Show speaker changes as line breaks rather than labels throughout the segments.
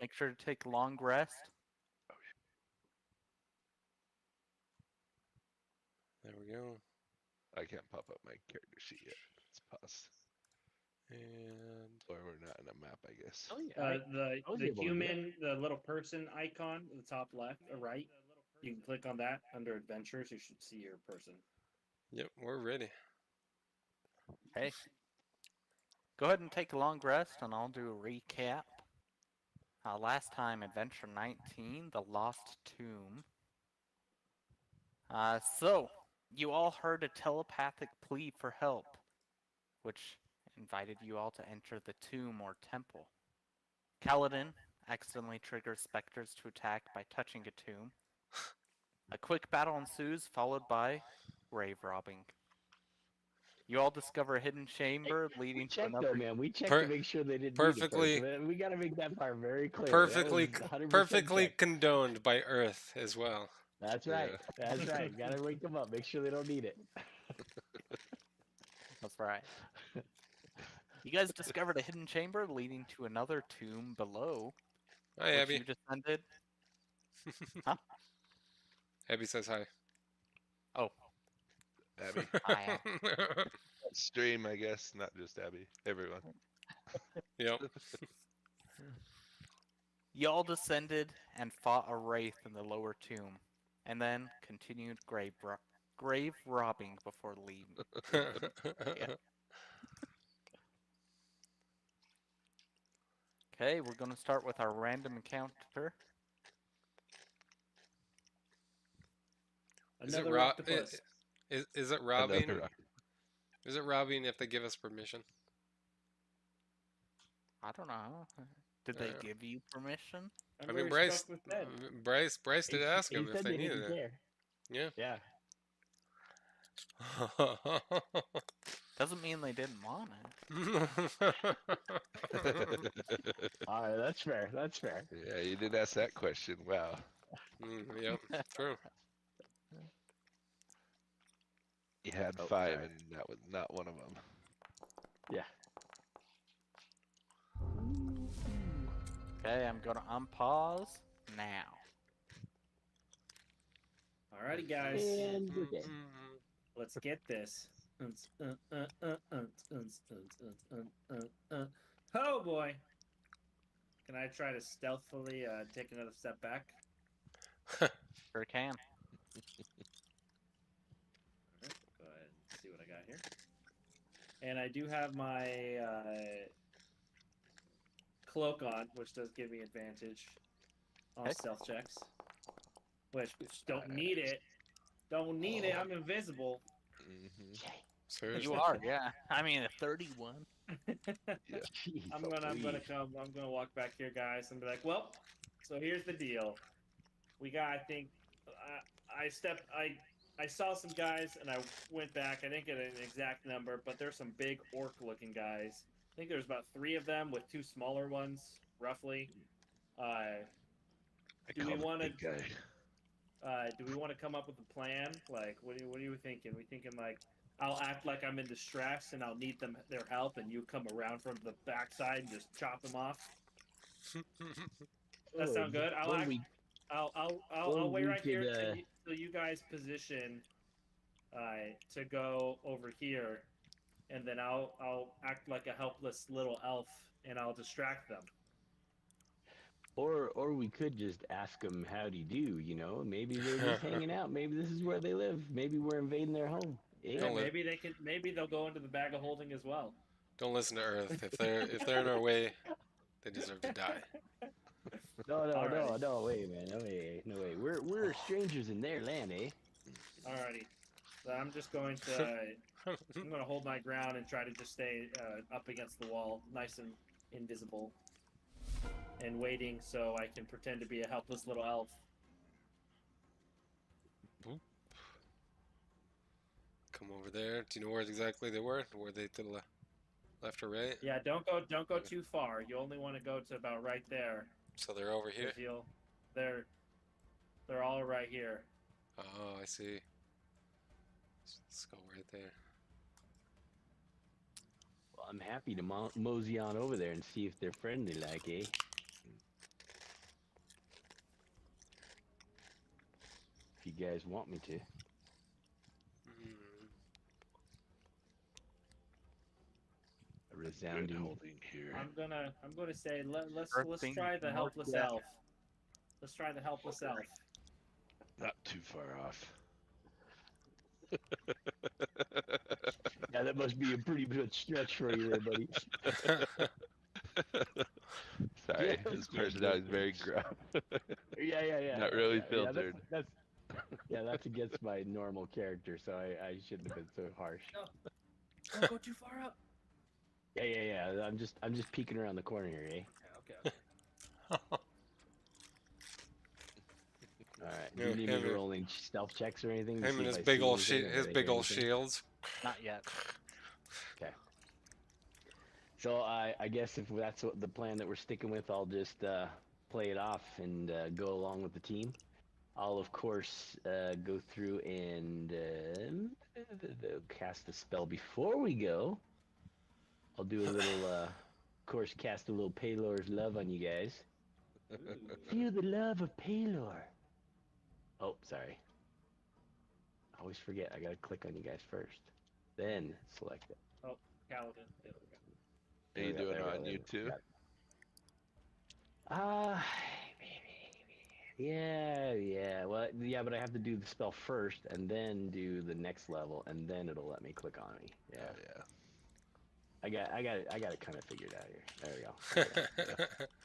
Make sure to take a long rest.
There we go.
I can't pop up my character sheet yet. It's paused.
And
Or we're not in a map, I guess.
Oh, yeah, I was
the
able to do that.
human, the little person icon at the top left or right, you can click on that under adventures. You should see your person.
yep, we're ready.
Hey. Go ahead and take a long rest, and I'll do a recap. Last time, Adventure 19, The Lost Tomb. So, you all heard a telepathic plea for help, which invited you all to enter the tomb or temple. Kaladin accidentally triggers specters to attack by touching a tomb. A quick battle ensues, followed by grave robbing. You all discover a hidden chamber leading to
Check though,
another.
man. We checked
Per-
to make sure they didn't
perfectly-
need it first. We got to make that part very clear.
Perfectly,
That was 100%
perfectly
checked.
condoned by Earth as well.
That's right. That's right. Got to wake them up. Make sure they don't need it.
That's right. You guys discovered a hidden chamber leading to another tomb below,
Hi,
which
Abby.
you descended. Huh?
Abby says hi.
Oh,
Abby.
hi.
Stream, I guess, not just Abby. Everyone.
Yep.
You all descended and fought a wraith in the lower tomb, and then continued grave robbing before leaving. Okay, we're going to start with our random encounter.
Is it
Another octopus.
Is it robbing?
Another-
Is it robbing if they give us permission?
I don't know. Did they give you permission?
I
Remember
mean,
we
Bryce.
spoke with Ben.
Bryce did ask
He
him if
said
they
didn't
needed it.
care.
Yeah.
Yeah.
Doesn't mean they didn't want it.
All right. That's fair. That's fair.
Yeah, you did ask that question. Wow.
Yep. True.
You had
Oh,
5,
sorry.
and that was not one of them.
Yeah.
Okay, I'm going to unpause now.
Alrighty, guys.
And we're dead.
Let's get this. Oh boy. Can I try to stealthily take another step back?
Sure can.
Alright, go ahead and see what I got here. And I do have my cloak on, which does give me advantage on
Okay.
stealth checks. Which don't need it. Don't need it. I'm invisible.
Mm-hmm.
Seriously.
You are, yeah. I mean, a 31.
Jeez,
I'm gonna
please.
come. I'm gonna walk back here, guys, and be like, "Well, so here's the deal. We got. I think I saw some guys, and I went back. I didn't get an exact number, but there's some big orc-looking guys. I think there's about 3 of them with 2 smaller ones, roughly. Do we want to? Do we want to come up with a plan? Like, what are you thinking? We thinking like I'll act like I'm in distress and I'll need their help, and you come around from the backside and just chop them off. That sound good? I'll wait right here till you guys position to go over here, and then I'll act like a helpless little elf and I'll distract them.
Or we could just ask them howdy do, you know? Maybe they're just hanging out. Maybe this is where they live. Maybe we're invading their home.
Yeah,
Don't let-
maybe they'll go into the bag of holding as well.
Don't listen to Earth. If they're in our way, they deserve to die.
No,
Alrighty.
wait, man. No way. We're strangers in their land, eh?
Alrighty. So I'm just going to I'm going to hold my ground and try to just stay up against the wall, nice and invisible, and waiting so I can pretend to be a helpless little elf.
Come over there. Do you know where exactly they were? Were they to the left or right?
Yeah, don't go too far. You only want to go to about right there.
So they're over here.
'Cause they're all right here.
Oh, I see. Let's go right there.
Well, I'm happy to mosey on over there and see if they're friendly like, eh? if you guys want me to. A
Good
resounding.
holding here.
I'm gonna say let's
Earthing
try the helpless
North
elf. Let's try the helpless elf.
Not too far off.
Yeah, that must be a pretty good stretch for you there, buddy.
Sorry,
Yeah,
his
yeah,
personality is
good.
very gruff.
Yeah.
Not really
yeah,
filtered.
that's that's against my normal character, so I shouldn't have been so harsh.
No, don't go too far up.
Yeah. I'm just peeking around the corner here, eh?
Okay.
All right. Do you need me to roll any stealth checks or anything? To
Him
see
and
if
his
I
big
see
old
anything or
his
I
big
hear
old
anything?
shields.
Not yet.
Okay. So I guess if that's what the plan that we're sticking with, I'll just play it off and go along with the team. I'll of course go through and cast a spell before we go. I'll do a little, of course, cast a little Palor's love on you guys. Feel the love of Palor. Oh, sorry. I always forget. I gotta click on you guys first, then select it.
Oh, Kaladin. There we go.
Are you
There we
doing
go,
it on you too?
Yeah. Well, yeah, but I have to do the spell first, and then do the next level, and then it'll let me click on me. Yeah.
Oh, yeah.
I got it kind of figured out here. There we go.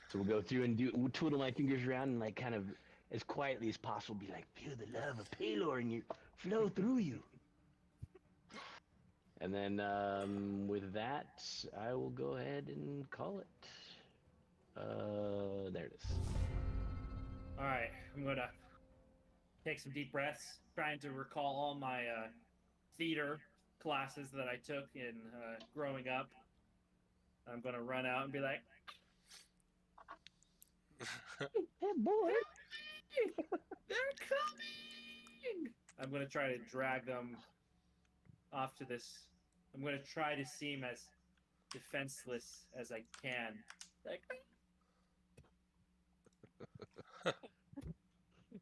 So we'll go through and we'll twiddle my fingers around and like kind of as quietly as possible be like, feel the love of Palor and you flow through you. And then with that, I will go ahead and call it. There it is.
All right, I'm gonna take some deep breaths, trying to recall all my theater classes that I took in growing up. I'm gonna run out and be like,
Hey, boy.
"They're coming!" I'm gonna try to drag them off to this. I'm gonna try to seem as defenseless as I can. Like,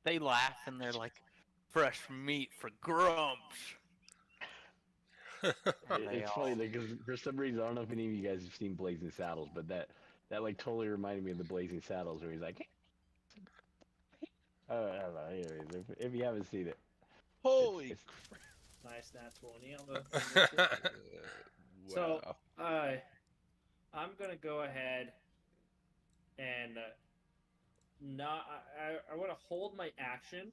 They laugh and they're like, fresh meat for grumps. And they
It's
all-
funny because for some reason I don't know if any of you guys have seen Blazing Saddles, but that like totally reminded me of the Blazing Saddles where he's like, I don't know. Anyways, if you haven't seen it,
Holy
it's
nice nat 20 on the. So,
wow.
I'm gonna go ahead and I want to hold my action,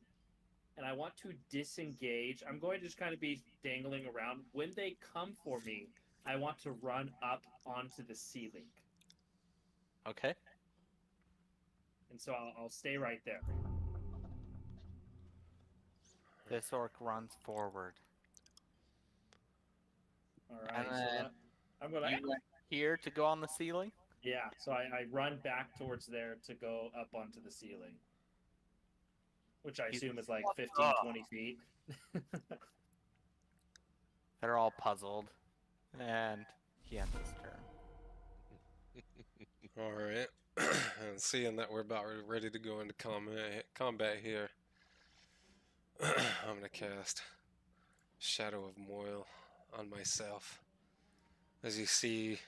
and I want to disengage. I'm going to just kind of be dangling around. When they come for me, I want to run up onto the ceiling,
Okay.
and so I'll stay right there.
This orc runs forward.
All right.
And
So
then
I'm gonna.
You went here to go on the ceiling?
Yeah. So I run back towards there to go up onto the ceiling, which I assume is like 15, 20 feet.
They're all puzzled. And he ends his turn.
All right. And seeing that we're about ready to go into combat here, I'm gonna cast Shadow of Moil on myself. As you see,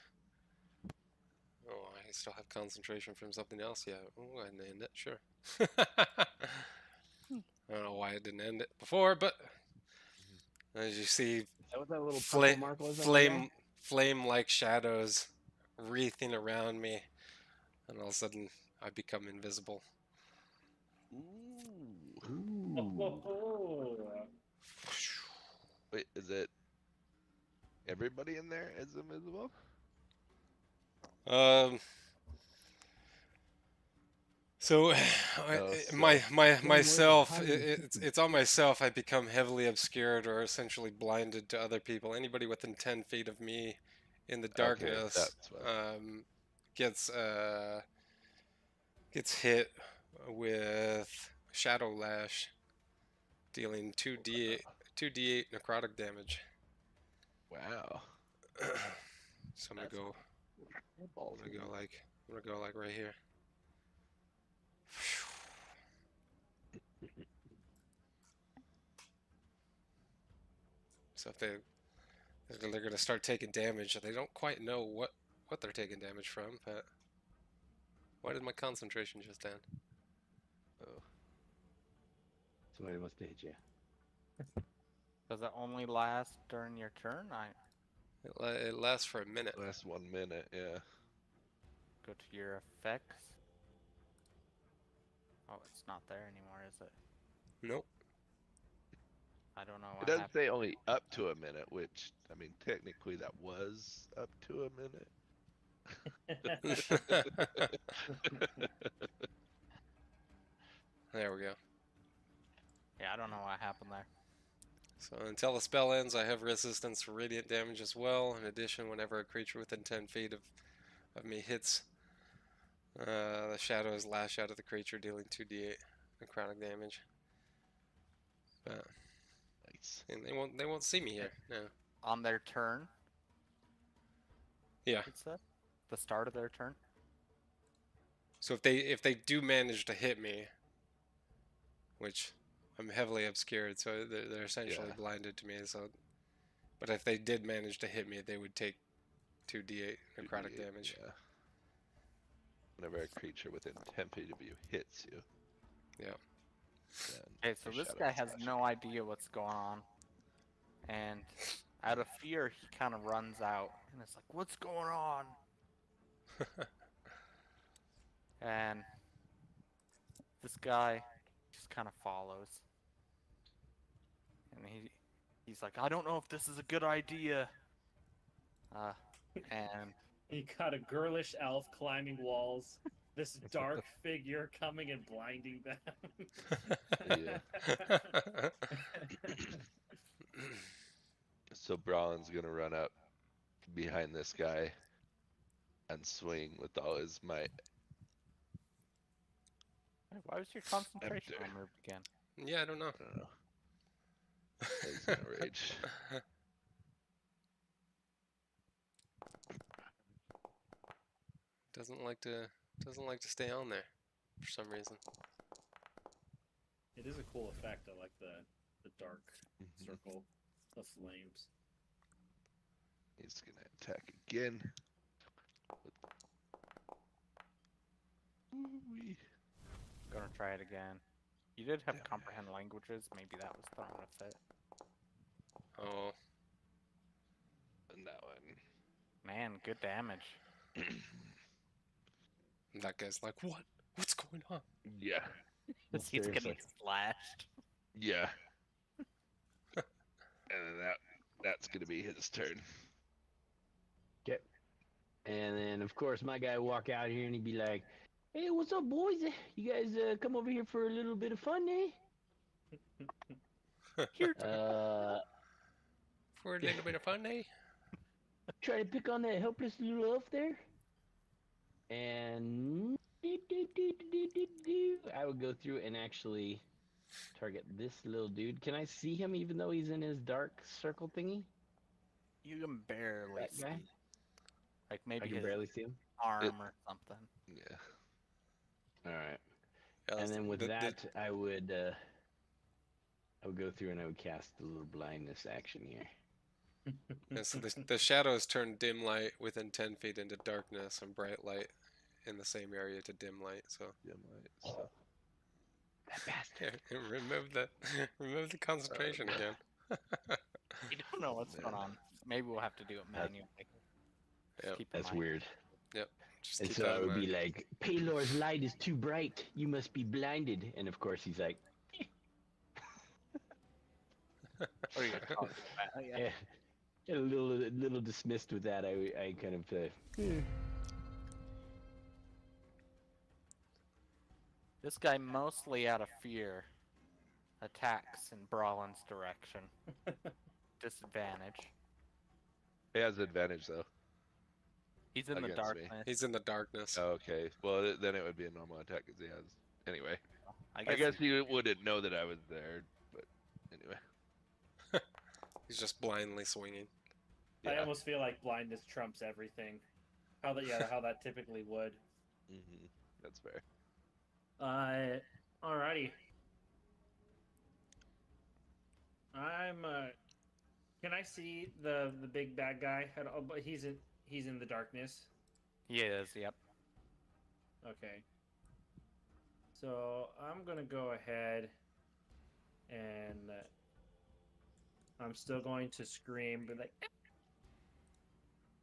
oh, I still have concentration from something else. Yeah, oh, go ahead and end it. Sure. I don't know why it didn't end it before, but as you see,
Is that what that little purple mark was on there?
flame-like shadows wreathing around me, and all of a sudden I become invisible.
Ooh.
Oh.
Wait, is it everybody in there is invisible?
So, myself,
hiding.
it's on myself. I become heavily obscured or essentially blinded to other people. Anybody within 10 feet of me in the darkness
that's what.
Gets hit with Shadow Lash, dealing 2d8 necrotic damage.
Wow.
So I'm gonna go like right here. So if they're gonna start taking damage, they don't quite know what they're taking damage from. But why did my concentration just end?
Oh,
Somebody must have hit you.
Does it only last during your turn? I
It lasts for a minute.
last 1 minute. Yeah.
go to your effects. Oh, it's not there anymore, is it?
Nope.
I don't know
It
what
doesn't
happened.
say only up to a minute, which I mean technically that was up to a minute.
There we go.
Yeah, I don't know what happened there.
So until the spell ends, I have resistance to radiant damage as well. In addition, whenever a creature within 10 feet of me hits, the shadows lash out at the creature, dealing 2d8 necrotic damage.
Nice.
And they won't see me here. No.
On their turn,
Yeah.
it said? The start of their turn?
So if they do manage to hit me, which I'm heavily obscured, so they're essentially
Yeah.
blinded to me. So, but if they did manage to hit me, they would take 2d8 necrotic
2d8,
damage.
Yeah. Whenever a creature within 10 feet of you hits you.
Yeah.
then
Okay, so
the
this
shadow
guy
is
has
flashing.
no idea what's going on. And out of fear, he kind of runs out. And it's like, what's going on? And this guy just kind of follows. And he's like, I don't know if this is a good idea. And
You got a girlish elf climbing walls. This dark figure coming and blinding them.
Yeah. So Braun's gonna run up behind this guy and swing with all his might.
Hey, why was your concentration
After.
removed again?
Yeah, I don't know.
I don't know. He's gonna rage.
Doesn't like to stay on there for some reason.
It is a cool effect. I like the dark
Mhm.
circle of flames.
He's gonna attack again. Ooh-wee.
Gonna try it again. You did have
Damn.
comprehend languages. Maybe that was thrown a fit.
Oh,
And that one.
Man, good damage.
that guy's like, what? What's going on?
Yeah.
He's
Seriously.
getting slashed.
Yeah. And then that's gonna be his turn.
Okay. And then, of course, my guy would walk out here and he'd be like, hey, what's up, boys? You guys come over here for a little bit of fun, eh?
Here,
For a little bit of fun, eh?
Try to pick on that helpless little elf there. And I would go through and actually target this little dude. Can I see him even though he's in his dark circle thingy?
you can barely
That
see.
guy?
Like
I
maybe
can
his
barely see him.
arm or something.
Yeah.
All right.
Yeah,
And then with
the-
that, I would go through and I would cast a little blindness action here.
yeah, so the shadows turn dim light within 10 feet into darkness and bright light in the same area to dim light. So
Dim light, so.
That bastard.
yeah, remove the concentration again.
You don't know what's going
Man.
on. Maybe we'll have to do it
That-
manually.
Yep.
Keep in
That's
mind.
weird.
Just
And
keep
so
that
I
in
would be
mind.
like, Paylor's light is too bright. You must be blinded. And of course he's like,
Or you could talk about it, yeah.
yeah. A little dismissed with that. I kind of
This guy, mostly out of fear, attacks in Brawlin's direction. Disadvantage.
He has advantage though.
He's in the
Against me.
darkness.
He's in the darkness.
Oh, okay. Well, then it would be a normal attack because he has. Anyway,
I
I
guess
guess he wouldn't know that I was there, but anyway.
He's just blindly swinging.
I
Yeah.
almost feel like blindness trumps everything. How that typically would.
Mm-hmm. That's fair.
Alrighty. I'm Can I see the big bad guy? Oh, but he's in the darkness.
He is, yep.
Okay. So I'm gonna go ahead and I'm still going to scream, but like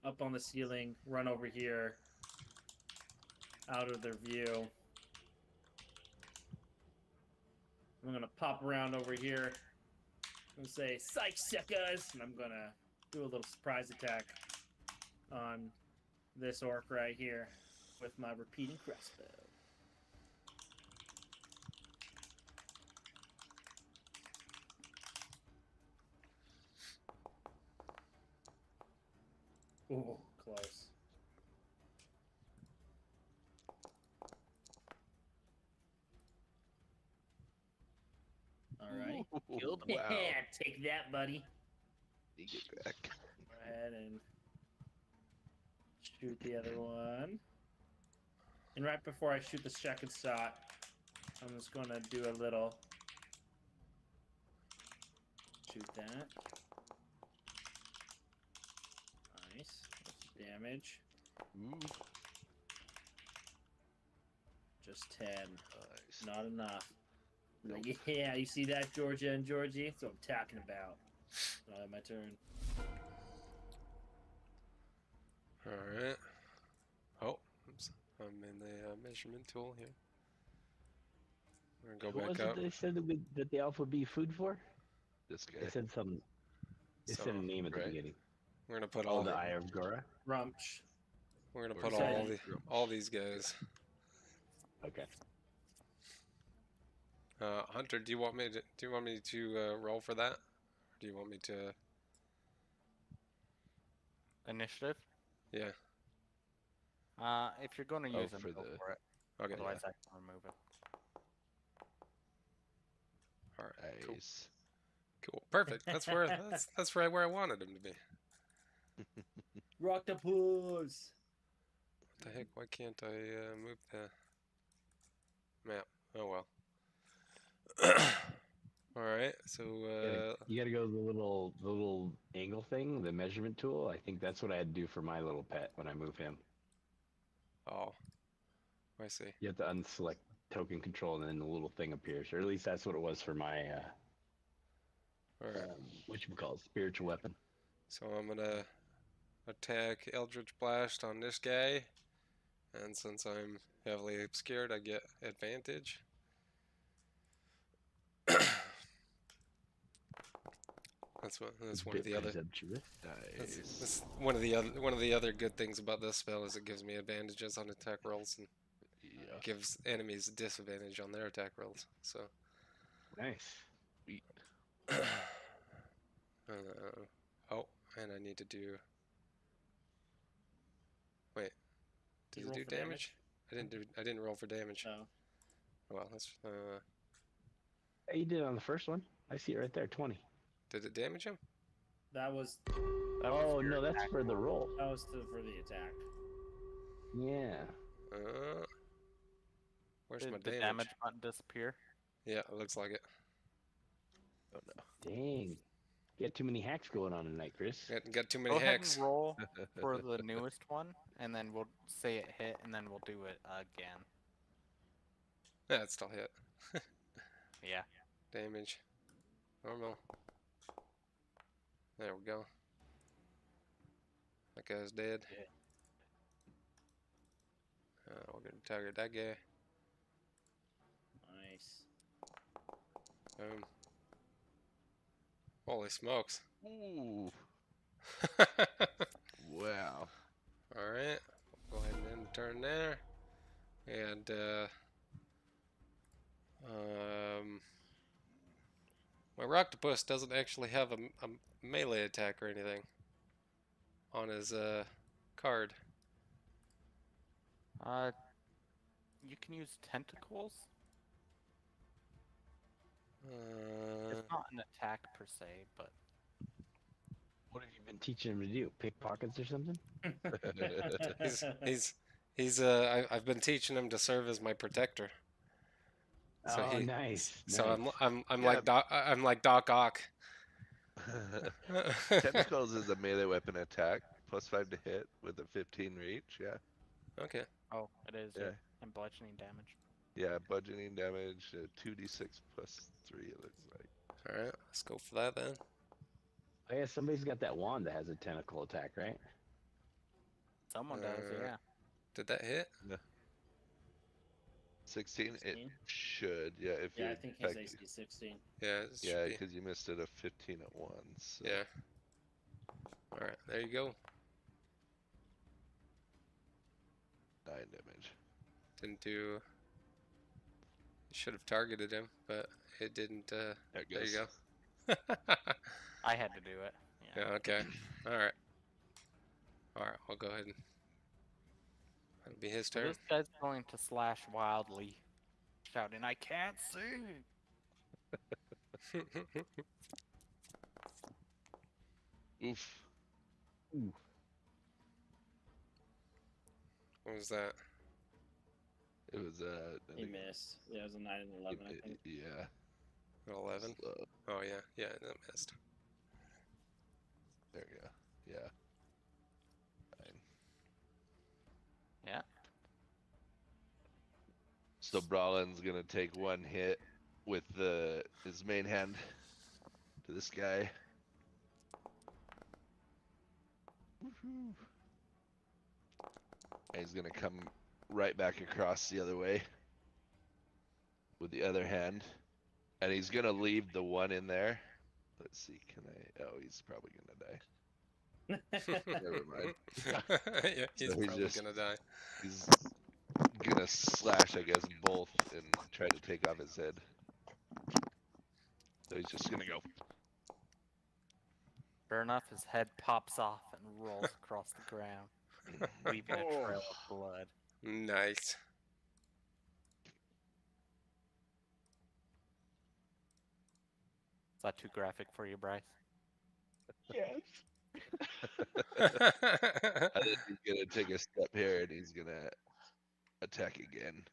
up on the ceiling, run over here, out of their view. I'm gonna pop around over here and say, "Psych, suckers!" And I'm gonna do a little surprise attack on this orc right here with my repeating crossbow. Ooh, close. All right.
Ooh,
Killed.
wow.
Take that, buddy.
You get back.
Go ahead and shoot the other one. And right before I shoot the second shot, I'm just gonna do a little. Shoot that. Nice. That's damage.
Ooh,
Just 10.
nice.
Not enough. Like, yeah, you see that, Georgia and Georgie? That's what I'm talking about. My turn.
Alright. Oh, oops. I'm in the measurement tool here. We're gonna go
What was
back
it
up.
they said that the elf would be food for?
This guy.
They said some. They
So,
said a name at the
right.
beginning.
we're gonna put
Oh,
all
the Eye of Gora.
Rumch.
we're gonna
Or
put
sorry.
all these guys.
Okay.
Hunter, do you want me to roll for that? Or do you want me to?
Initiative.
Yeah.
If you're going to
Oh,
use them,
for
go
the-
for it.
Okay.
Otherwise, I can remove it.
All right. Cool.
Nice.
Cool. Perfect. That's where that's right where I wanted him to be.
Rocktopus!
What the heck? Why can't I move the map? Oh well. All right. So
You gotta go to the little angle thing, the measurement tool. I think that's what I had to do for my little pet when I move him.
oh, I see.
You have to unselect token control, and then the little thing appears. Or at least that's what it was for my
All right.
whatchamacallit, spiritual weapon.
So I'm gonna attack Eldritch Blast on this guy, and since I'm heavily obscured, I get advantage. That's one of the other.
Presumptuous.
Nice.
That's one of the other good things about this spell is it gives me advantages on attack rolls and
Yeah.
gives enemies disadvantage on their attack rolls. So,
Nice.
oh, and I need to do. Wait,
You
does it
roll
do
for
damage? I didn't roll for damage.
No.
Well, that's
Hey, you did it on the first one. I see it right there, 20.
did it damage him?
That was
Oh no, that's for the roll.
for the attack.
Yeah.
Where's
Did
my
the
damage?
damage button disappear?
Yeah, it looks like it.
Oh no.
Dang. You got too many hacks going on tonight, Chris.
Got too many
Go ahead
hacks.
and roll for the newest one, and then we'll say it hit, and then we'll do it again.
Yeah, it still hit.
Yeah.
Damage. Normal. There we go. That guy's dead. We're gonna target that guy.
Nice.
Boom. Holy smokes.
Ooh. Wow.
Alright. Go ahead and end the turn there. And my Rocktopus doesn't actually have a melee attack or anything on his card.
You can use tentacles.
Uh,
It's not an attack per se, but
What have you been teaching him to do? Pickpockets or something?
I've been teaching him to serve as my protector. So
oh,
he-
nice.
So
nice.
I'm
Yeah.
like I'm like Doc Ock.
Tentacles is a melee weapon attack, +5 to hit with a 15 reach. Yeah,
Okay.
Oh, it is.
Yeah.
And bludgeoning damage.
yeah. Bludgeoning damage, 2d6 +3. It looks like.
All right. Let's go for that then.
I guess somebody's got that wand that has a tentacle attack, right?
Someone does, yeah.
Did that hit?
16. It
16?
should. Yeah, if
Yeah,
you're
I think his
effective.
AC 16.
Yeah. It should
Yeah,
be.
because you missed it a 15 at once. So.
Yeah. All right. There you go.
9 damage.
Didn't do. Should have targeted him, but it didn't.
There it
There
goes.
you go.
I had to do it.
Yeah. Okay. All right. All right. I'll go ahead and. That'll be his
So
turn.
this guy's going to slash wildly, shouting, "I can't see!"
Oof.
What was that?
It was I
He
think
missed. Yeah, it was a 9 and 11, I think.
yeah.
11.
Slow.
Oh yeah. Yeah. That missed.
There you go. Yeah. Fine.
Yeah.
So Brawlin's gonna take one hit with his main hand to this guy. Woohoo. And he's gonna come right back across the other way with the other hand. And he's gonna leave the one in there. Let's see, can I? Oh, he's probably gonna die. Never mind.
Yeah, he's
So he's
probably
just-
gonna die.
He's gonna slash, I guess, both and try to take off his head. So he's just gonna go.
Sure enough, his head pops off and rolls across the ground, leaving a trail of blood.
Nice.
Is that too graphic for you, Bryce?
Yes.
And then he's gonna take a step here and he's gonna attack again.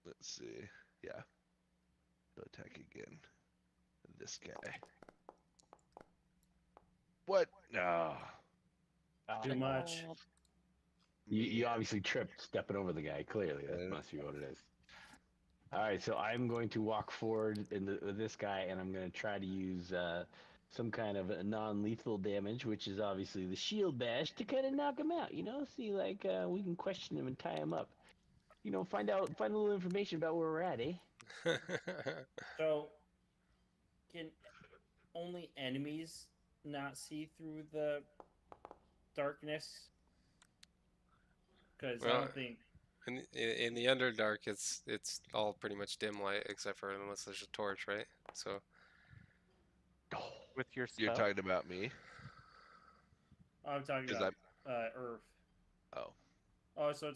Let's see. Yeah. So attack again. This guy. What? No.
Too much.
You obviously tripped stepping over the guy. Clearly, that
Yeah.
must be what it is. All right, so I'm going to walk forward with this guy, and I'm going to try to use some kind of a non-lethal damage, which is obviously the shield bash, to kind of knock him out. You know, see like we can question him and tie him up. You know, find a little information about where we're at, eh?
So, can only enemies not see through the darkness? Because I
Well,
don't think.
in the Underdark, it's all pretty much dim light except for unless there's a torch, right? So
With your
You're
spell?
talking about me?
I'm talking
'Cause
about Earth.
Oh.
Oh, so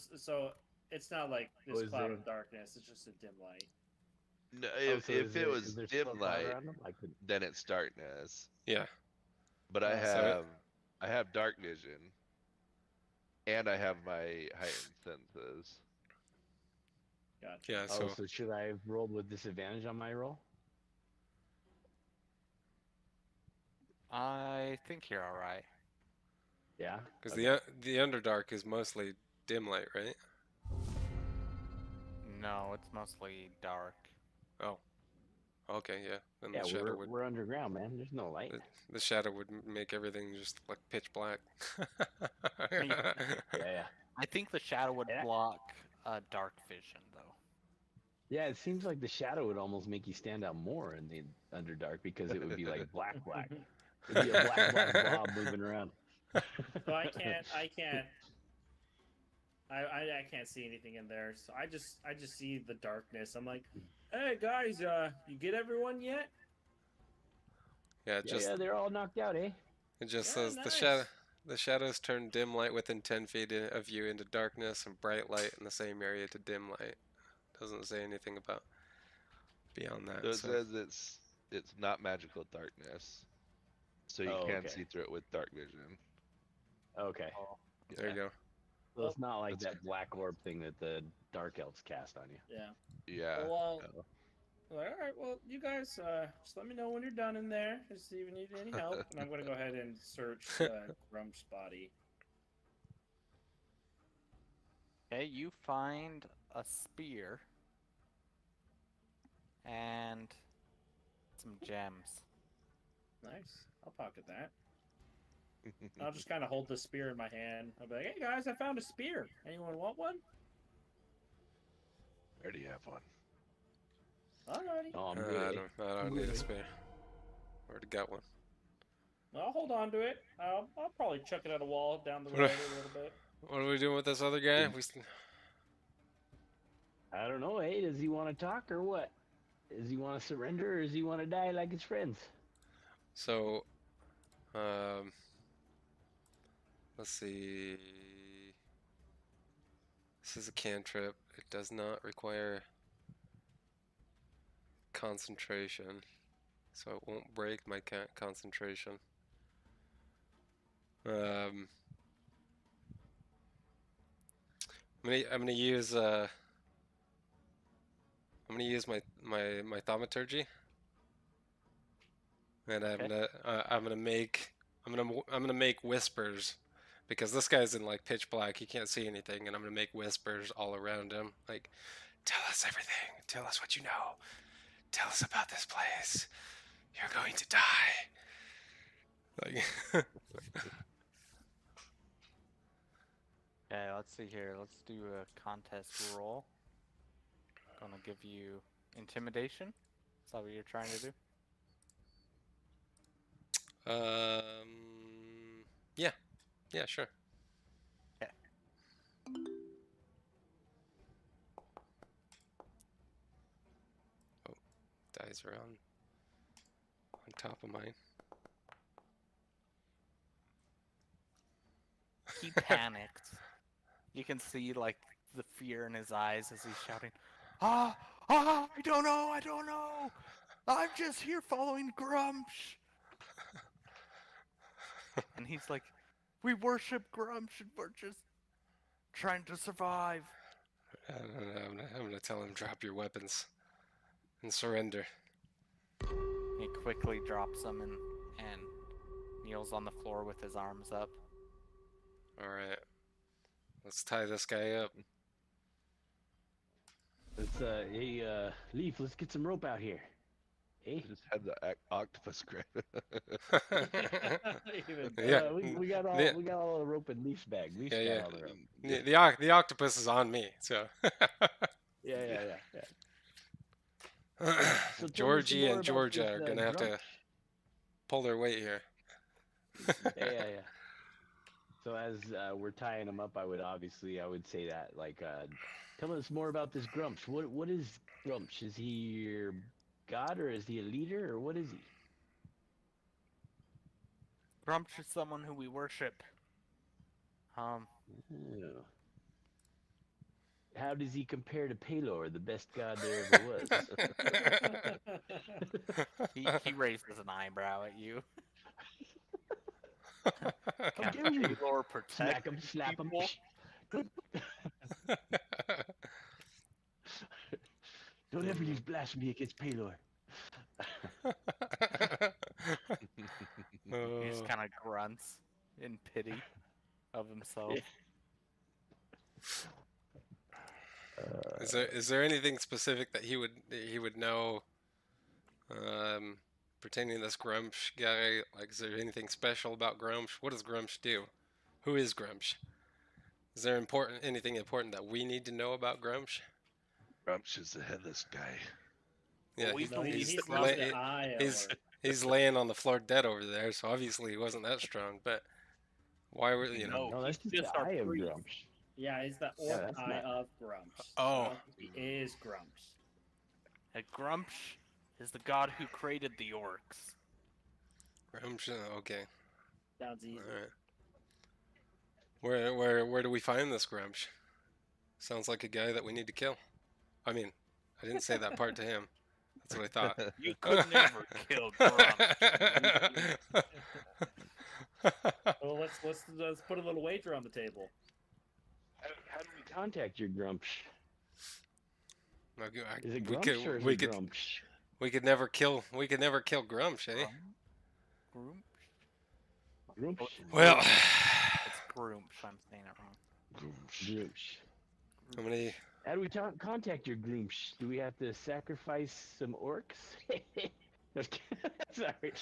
it's not like this
is
cloud
there-
of darkness. It's just a dim light.
No,
Oh,
if
so is
it
there-
was
is there
dim
spell cloud
light,
around him? Like
then it's darkness.
yeah,
But I
So
have dark vision. And I have my heightened senses.
Gotcha.
yeah.
oh,
So
so should I have rolled with disadvantage on my roll?
I think you're all right.
Yeah.
because
Okay.
the Underdark is mostly dim light, right?
No, it's mostly dark.
Oh, okay, yeah. Then
Yeah,
the shadow would
we're underground, man. There's no light.
the shadow would make everything just like pitch black.
Yeah.
I think the shadow would
Yeah.
block dark vision, though.
Yeah, it seems like the shadow would almost make you stand out more in the Underdark because it would be like black. It'd be a black blob moving around.
So I can't see anything in there. So I just see the darkness. I'm like, hey guys, you get everyone yet?
Yeah, it just
Yeah, they're all knocked out, eh?
it just
Yeah,
says
nice.
the shadows turn dim light within 10 feet of you into darkness and bright light in the same area to dim light. Doesn't say anything about beyond that.
So it
so-
says it's not magical darkness. So you
Oh,
can
okay.
see through it with dark vision.
Okay.
There you go.
So it's not like
That's
that black orb thing that the dark elves cast on you.
Yeah.
Yeah.
Well, Like, all right, well, you guys, just let me know when you're done in there. Just see if you need any help. And I'm gonna go ahead and search Grump's body.
Okay, you find a spear and some gems.
Nice. I'll pocket that. I'll just kind of hold the spear in my hand. I'll be like, hey guys, I found a spear. Anyone want one?
I already have one.
Alrighty.
Oh, I'm
I
good.
don't need a spare. Already got one.
I'll hold on to it. I'll probably chuck it at a wall down the road a little bit.
What are we doing with this other guy?
I don't know. Hey, does he want to talk or what? Does he want to surrender or does he want to die like his friends?
So, let's see. This is a cantrip. It does not require concentration, so it won't break my concentration. I'm gonna use my thaumaturgy, and I'm gonna make whispers, because this guy's in like pitch black, he can't see anything, and I'm gonna make whispers all around him, like, tell us everything, tell us what you know, tell us about this place, you're going to die. Like,
Okay, let's see here. Let's do a contest roll. Gonna give you intimidation. Is that what you're trying to do?
yeah, sure.
Okay.
Oh, dies are on top of mine.
He panicked. You can see like the fear in his eyes as he's shouting, I don't know. I'm just here following Grumsh. And he's like, we worship Grumsh and we're just trying to survive.
I'm gonna tell him, drop your weapons and surrender.
He quickly drops them and kneels on the floor with his arms up.
Alright. Let's tie this guy up.
Let's hey Leaf, let's get some rope out here. Hey.
Just had the octopus grab.
Yeah.
We got all the rope in Leaf's bag. Leaf's got all the rope.
The octopus is on me, so.
Yeah. So tell me some
Georgie
more
and
about
Georgia
this,
are gonna have to
Grumsh.
pull their weight here.
Yeah. So as we're tying him up, I would say that, like, tell us more about this Grumsh. What is Grumsh? Is he your god, or is he a leader, or what is he?
Grumsh is someone who we worship.
Oh. How does he compare to Pelor, the best god there ever was?
He raises an eyebrow at you.
How dare you?
Pelor protect
Smack him, slap him.
people?
Don't ever use blasphemy against Pelor.
He just kind of grunts in pity of himself.
Is there anything specific that he would know pertaining to this Grumsh guy? Like, is there anything special about Grumsh? What does Grumsh do? Who is Grumsh? Is there anything important that we need to know about Grumsh?
Grumsh is the headless guy.
Yeah,
Well,
he's laying on the floor dead over there, so obviously he wasn't that strong. But why were you know?
No, that's just the eye of Grumsh.
Yeah, he's the orc eye of Grumsh.
Oh.
He is Grumsh.
Grumsh is the god who created the orcs.
Grumsh, okay.
Sounds easy.
All right. Where do we find this Grumsh? Sounds like a guy that we need to kill. I mean, I didn't say that part to him. That's what I thought.
You could never kill Grumsh.
Well, let's put a little wager on the table.
How do we contact your Grumsh? Is it
we
Grumsh or is
we
it
could
Grumsh?
we could never kill Grumsh, eh?
Groom?
Grumsh.
Well,
It's Groomsh. I'm saying it wrong.
Grumsh.
how many?
How do we contact your Grumsh? Do we have to sacrifice some orcs? Sorry,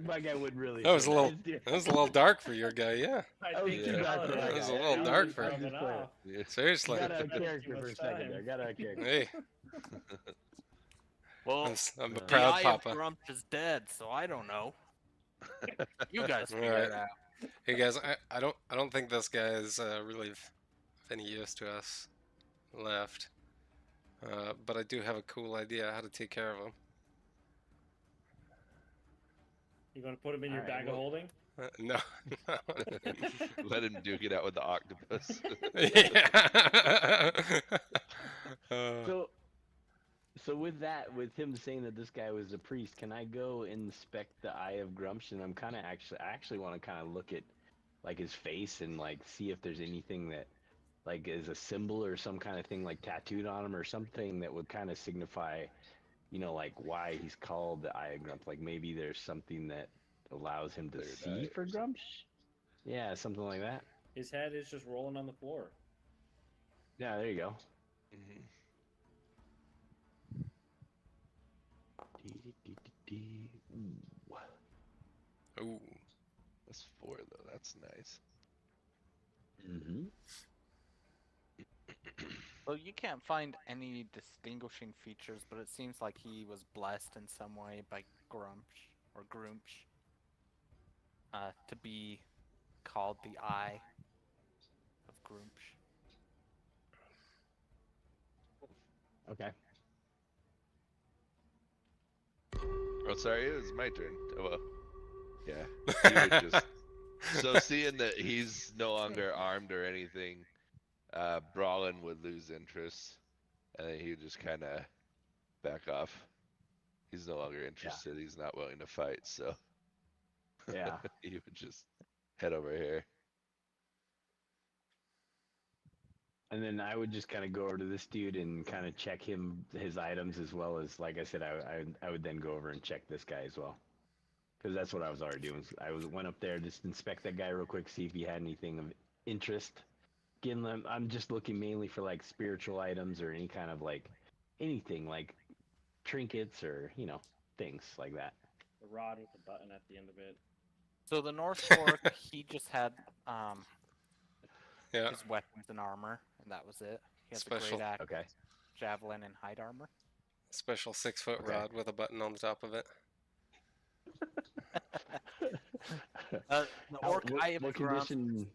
my guy wouldn't really.
That was
say
a little.
It's the-
That was a little dark for your guy, yeah.
I
Oh,
think
too
you
dark for
got
my
it.
That was a
guy.
little
I
dark
was
for you.
just playing.
Yeah.
Seriously.
Got out of
Too
character for a
much
second
time.
there. Got out of character.
Hey,
Well,
I'm a
the
proud
eye
papa.
of Grumsh is dead, so I don't know. You guys
All
figure it
right.
out.
Hey guys, I don't think this guy is really of any use to us left. But I do have a cool idea how to take care of him.
You gonna put him in your
Alright,
bag
well-
of holding?
No.
Let him duke it out with the octopus.
Yeah.
So with that, with him saying that this guy was a priest, can I go inspect the Eye of Grumsh? And I actually want to kind of look at like his face and like see if there's anything that like is a symbol or some kind of thing like tattooed on him or something that would kind of signify, like why he's called the Eye of Grumsh. Like maybe there's something that allows him to
Third
see
eye
for
or
Grumsh. Yeah, something like that.
His head is just rolling on the floor.
Yeah, there you go.
Mhm.
Ooh.
Ooh.
That's 4 though. That's nice.
Mm-hmm.
Well, you can't find any distinguishing features, but it seems like he was blessed in some way by Grumsh or Groomsh to be called the Eye of Groomsh.
Okay.
Oh, sorry, it was my turn. Oh, well. Yeah. He would just... So seeing that he's no longer armed or anything, Brawlin would lose interest, and then he would just kind of back off. He's no longer interested. He's not willing to fight, so
Yeah.
he would just head over here.
And then I would just kind of go over to this dude and kind of check his items, as well as, like I said, I would then go over and check this guy as well, because that's what I was already doing. Went up there, just inspect that guy real quick, see if he had anything of interest. Again, I'm just looking mainly for like spiritual items or any kind of like anything like trinkets or things like that.
The rod with the button at the end of it.
So the North Fork, he just had
Yeah.
his weapons and armor, and that was it. He has a
Special.
great axe,
Okay.
javelin, and hide armor.
Special 6-foot
Okay.
rod with a button on the top of it.
The Orc Eye of
what
Grumsh
condition?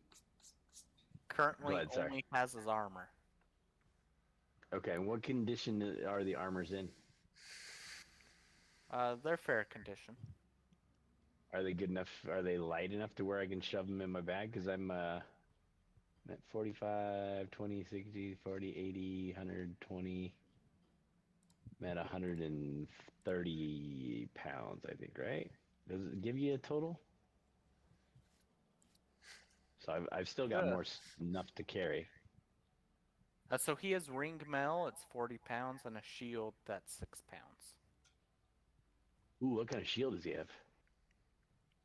currently
Go ahead, sorry.
only has his armor.
Okay, what condition are the armors in?
They're fair condition.
Are they good enough? Are they light enough to where I can shove them in my bag? Because I'm at 45, 20, 60, 40, 80, 120. I'm at 130 pounds, I think, right? Does it give you a total? So I've still got more enough to carry.
So he has ring mail, it's 40 pounds, and a shield that's 6 pounds.
Ooh, what kind of shield does he have?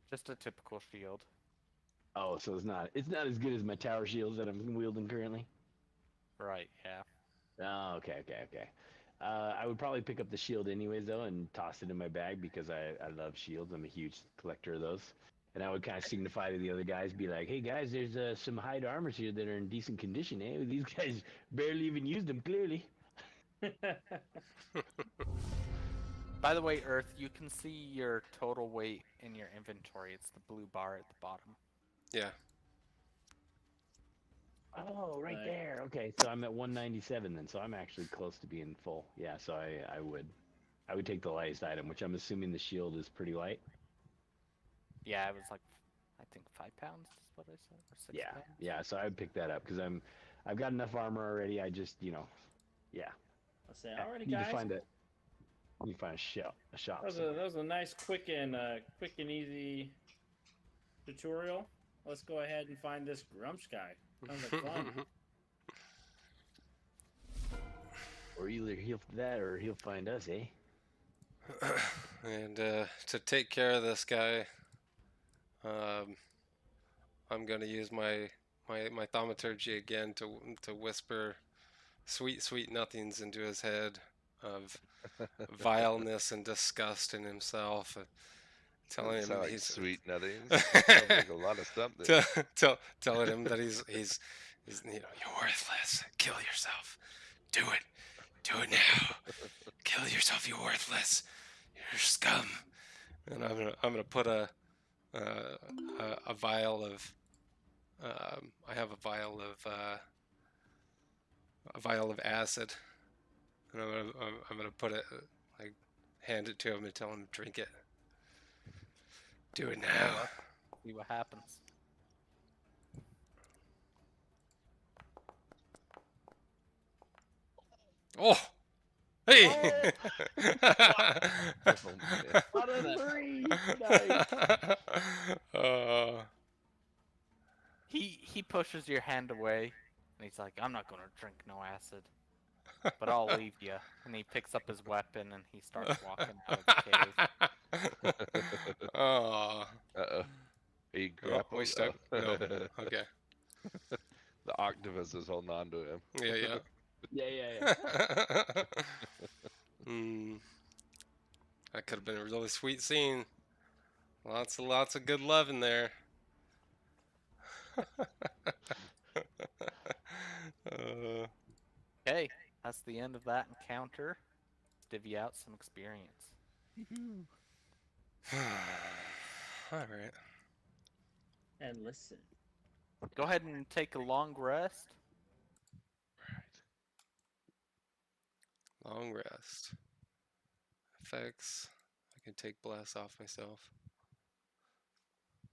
Just a typical shield.
Oh, so it's not as good as my tower shields that I'm wielding currently.
Right, yeah.
Oh, okay. I would probably pick up the shield anyways, though, and toss it in my bag because I love shields. I'm a huge collector of those. And I would kind of signify to the other guys, be like, hey, guys, there's some hide armors here that are in decent condition, eh? These guys barely even used them, clearly.
By the way, Earth, you can see your total weight in your inventory. It's the blue bar at the bottom.
Yeah.
Oh, right
Right.
there. Okay, so I'm at 197 then, so I'm actually close to being full. Yeah, so I would take the lightest item, which I'm assuming the shield is pretty light.
Yeah, it was like, I think 5 pounds is what I said, or 6 pounds.
Yeah, so I would pick that up because I've got enough armor already. I just, yeah.
I say, alrighty,
Need
guys.
to find a shop.
That was a nice, quick and easy tutorial. Let's go ahead and find this Grumsh guy. Sounds like fun.
Or either he'll that or he'll find us, eh?
And to take care of this guy, I'm gonna use my thaumaturgy again to whisper sweet nothings into his head of vileness and disgust in himself, telling
Doesn't
him
sound like
he's
sweet nothings. Sounds like a lot of something.
telling him that he's you're worthless. Kill yourself. Do it now. Kill yourself. You're worthless. You're scum. And I'm gonna put a vial of I have a vial of acid, and I'm gonna put it like hand it to him and tell him to drink it. Do it now.
See what happens.
Oh, hey!
Oh, man.
Out of 3! Nice!
He pushes your hand away, and he's like, "I'm not gonna drink no acid, but I'll leave you." And he picks up his weapon and he starts walking out of the cave.
Oh.
Uh-oh. Are you
Oh,
grappled?
we stuck? No. Okay.
The octopus is holding on to him.
Yeah.
Yeah.
That could have been a really sweet scene. Lots of good love in there.
Okay, that's the end of that encounter. Divvy out some experience.
All right.
And listen.
Go ahead and take a long rest.
Long rest. Effects. I can take blast off myself.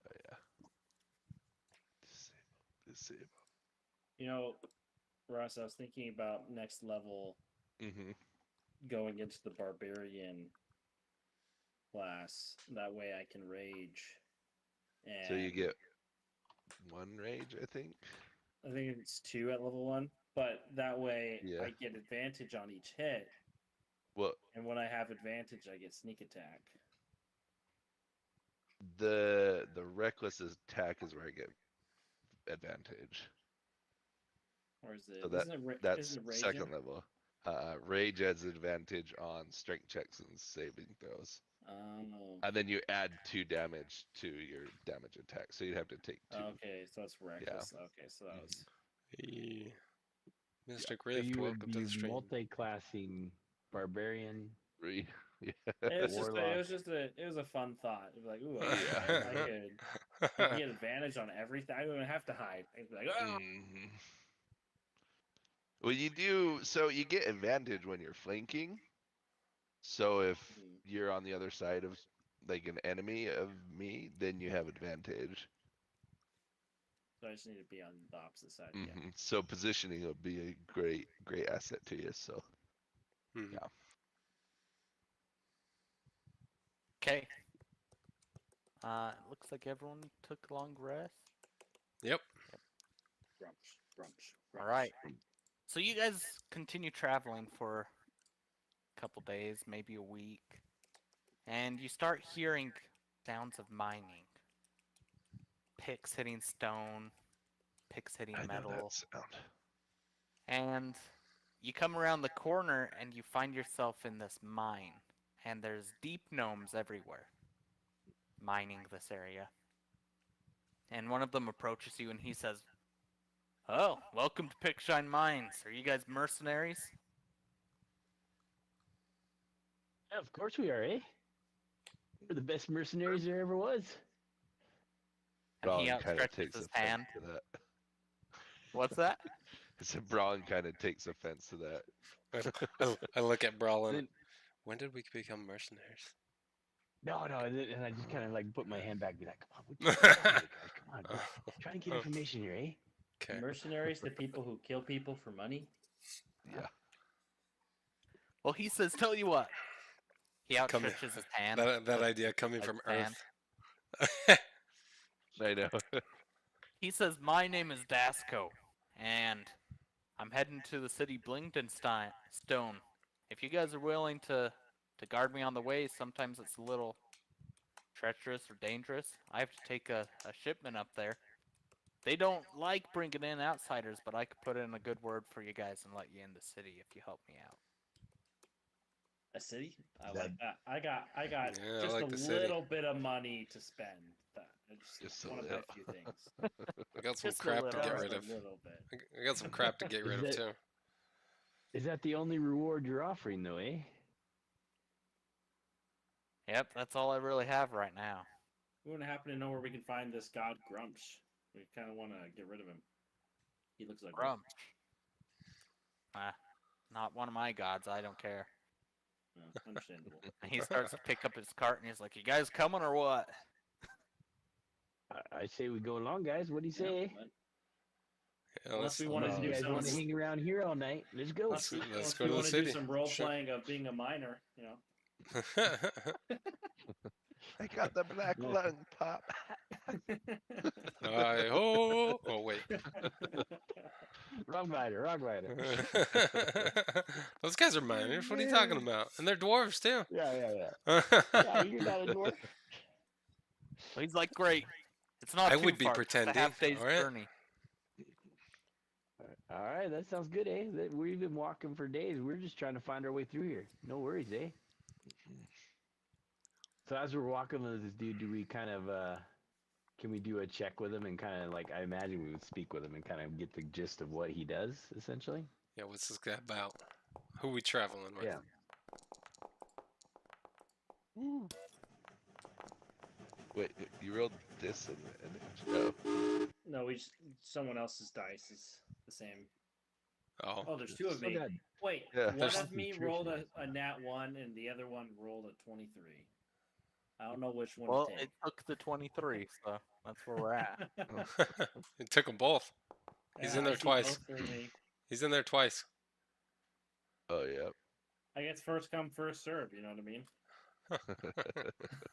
Oh, yeah. Disable.
You know, Ross, I was thinking about next level
Mm-hmm.
going into the barbarian class. That way I can rage. And
So you get 1 rage, I think.
I think it's 2 at level 1. But that way
Yeah.
I get advantage on each hit.
Well,
And when I have advantage, I get sneak attack.
the reckless attack is where I get advantage.
Or is it?
So that's
isn't it rage?
second level. Rage adds advantage on strength checks and saving throws.
Oh.
And then you add 2 damage to your damage attack. So you'd have to take 2.
Okay, so it's reckless. Okay, so that was.
Hey, Mystic
So
Rift,
you would
welcome to
be
the stream.
multi-classing barbarian.
3. Yeah.
It
Warlock.
was a fun thought. It was like, ooh,
Yeah.
I could get advantage on everything. I don't even have to hide. I'd be like, oh.
Mhm. Well, you do. So you get advantage when you're flanking. So if you're on the other side of like an enemy of me, then you have advantage.
So I just need to be on the opposite side.
Mhm.
Yeah.
So positioning would be a great asset to you. So
Mhm.
yeah.
Okay. It looks like everyone took a long rest.
Yep.
All right. So you guys continue traveling for a couple days, maybe a week, and you start hearing sounds of mining. Picks hitting stone, picks hitting
I know
metal,
that sound.
and you come around the corner and you find yourself in this mine, and there's deep gnomes everywhere mining this area. And one of them approaches you and he says, "Oh, welcome to Pickshine Mines. Are you guys mercenaries?"
Yeah, of course we are, eh? We're the best mercenaries there ever was.
And he
Braun kind of
outstretches
takes
his
offense
hand.
to that.
What's that?
So Braun kind of takes offense to that.
I look at Brawlin.
Then-
When did we become mercenaries?
No, and I just kind of like put my hand back and be like, come on, what you talking about, guys? Come on, we're trying to get information here, eh?
Okay.
Mercenaries, the people who kill people for money.
Yeah.
Well, he says, "Tell you what." He
Come
outstretches his hand.
That idea coming
like
from
sand.
Earth.
I know.
He says, "My name is Dasco, and I'm heading to the city Stone. If you guys are willing to guard me on the way, sometimes it's a little treacherous or dangerous. I have to take a shipment up there. They don't like bringing in outsiders, but I could put in a good word for you guys and let you in the city if you help me out.
A city? I
That-
like that. I got
Yeah, I
just
like
a
the city.
little bit of money to spend. I
Just
just
a
want to buy
little.
a few things.
I got some
Just a
crap to
little.
get
Just
rid
a
of.
little bit.
I got some crap to get rid of
Is
too.
Is that the only reward you're offering, though, eh?
Yep, that's all I really have right now.
We want to happen to know where we can find this god Grumsh. We kind of want to get rid of him. He looks like
Grump. Not one of my gods, I don't care.
Understandable.
And he starts to pick up his cart and he's like, you guys coming or what?
I say we go along, guys. What do you say?
Yeah,
Unless we
let's,
want to
Unless
do
you guys
some.
want to hang around here all night, let's go.
Unless we,
let's
unless
go
we
to the
want to
city.
do some role
Sure.
playing of being a miner. You know.
I got the black
Yeah.
lung pop.
Oh wait.
Wrong rider, wrong rider.
Those guys are miners. What are you talking about? And they're dwarves too.
Yeah.
I
Yeah, you're not a dwarf.
So he's like, great. It's not too
would be
far, just
pretending,
a half day's
alright?
journey.
All right, that sounds good, eh? We've been walking for days. We're just trying to find our way through here. No worries, eh? So as we're walking with this dude, do we kind of can we do a check with him and kind of like I imagine we would speak with him and kind of get the gist of what he does essentially?
Yeah, what's this guy about? Who we traveling with?
Yeah.
Wait, you rolled disadvantage. Oh.
No, someone else's dice is the same.
Oh,
Oh, there's two of
So
me.
good.
Wait,
Yeah,
one
there's
of me rolled a nat 1 and the other one rolled a 23. I don't know which one
Well,
to
it
take.
took the 23, so that's where we're at.
it took them both. He's in
I
there
see
twice.
both for me.
He's in there twice.
Oh yeah.
I guess first come, first serve. You know what I mean?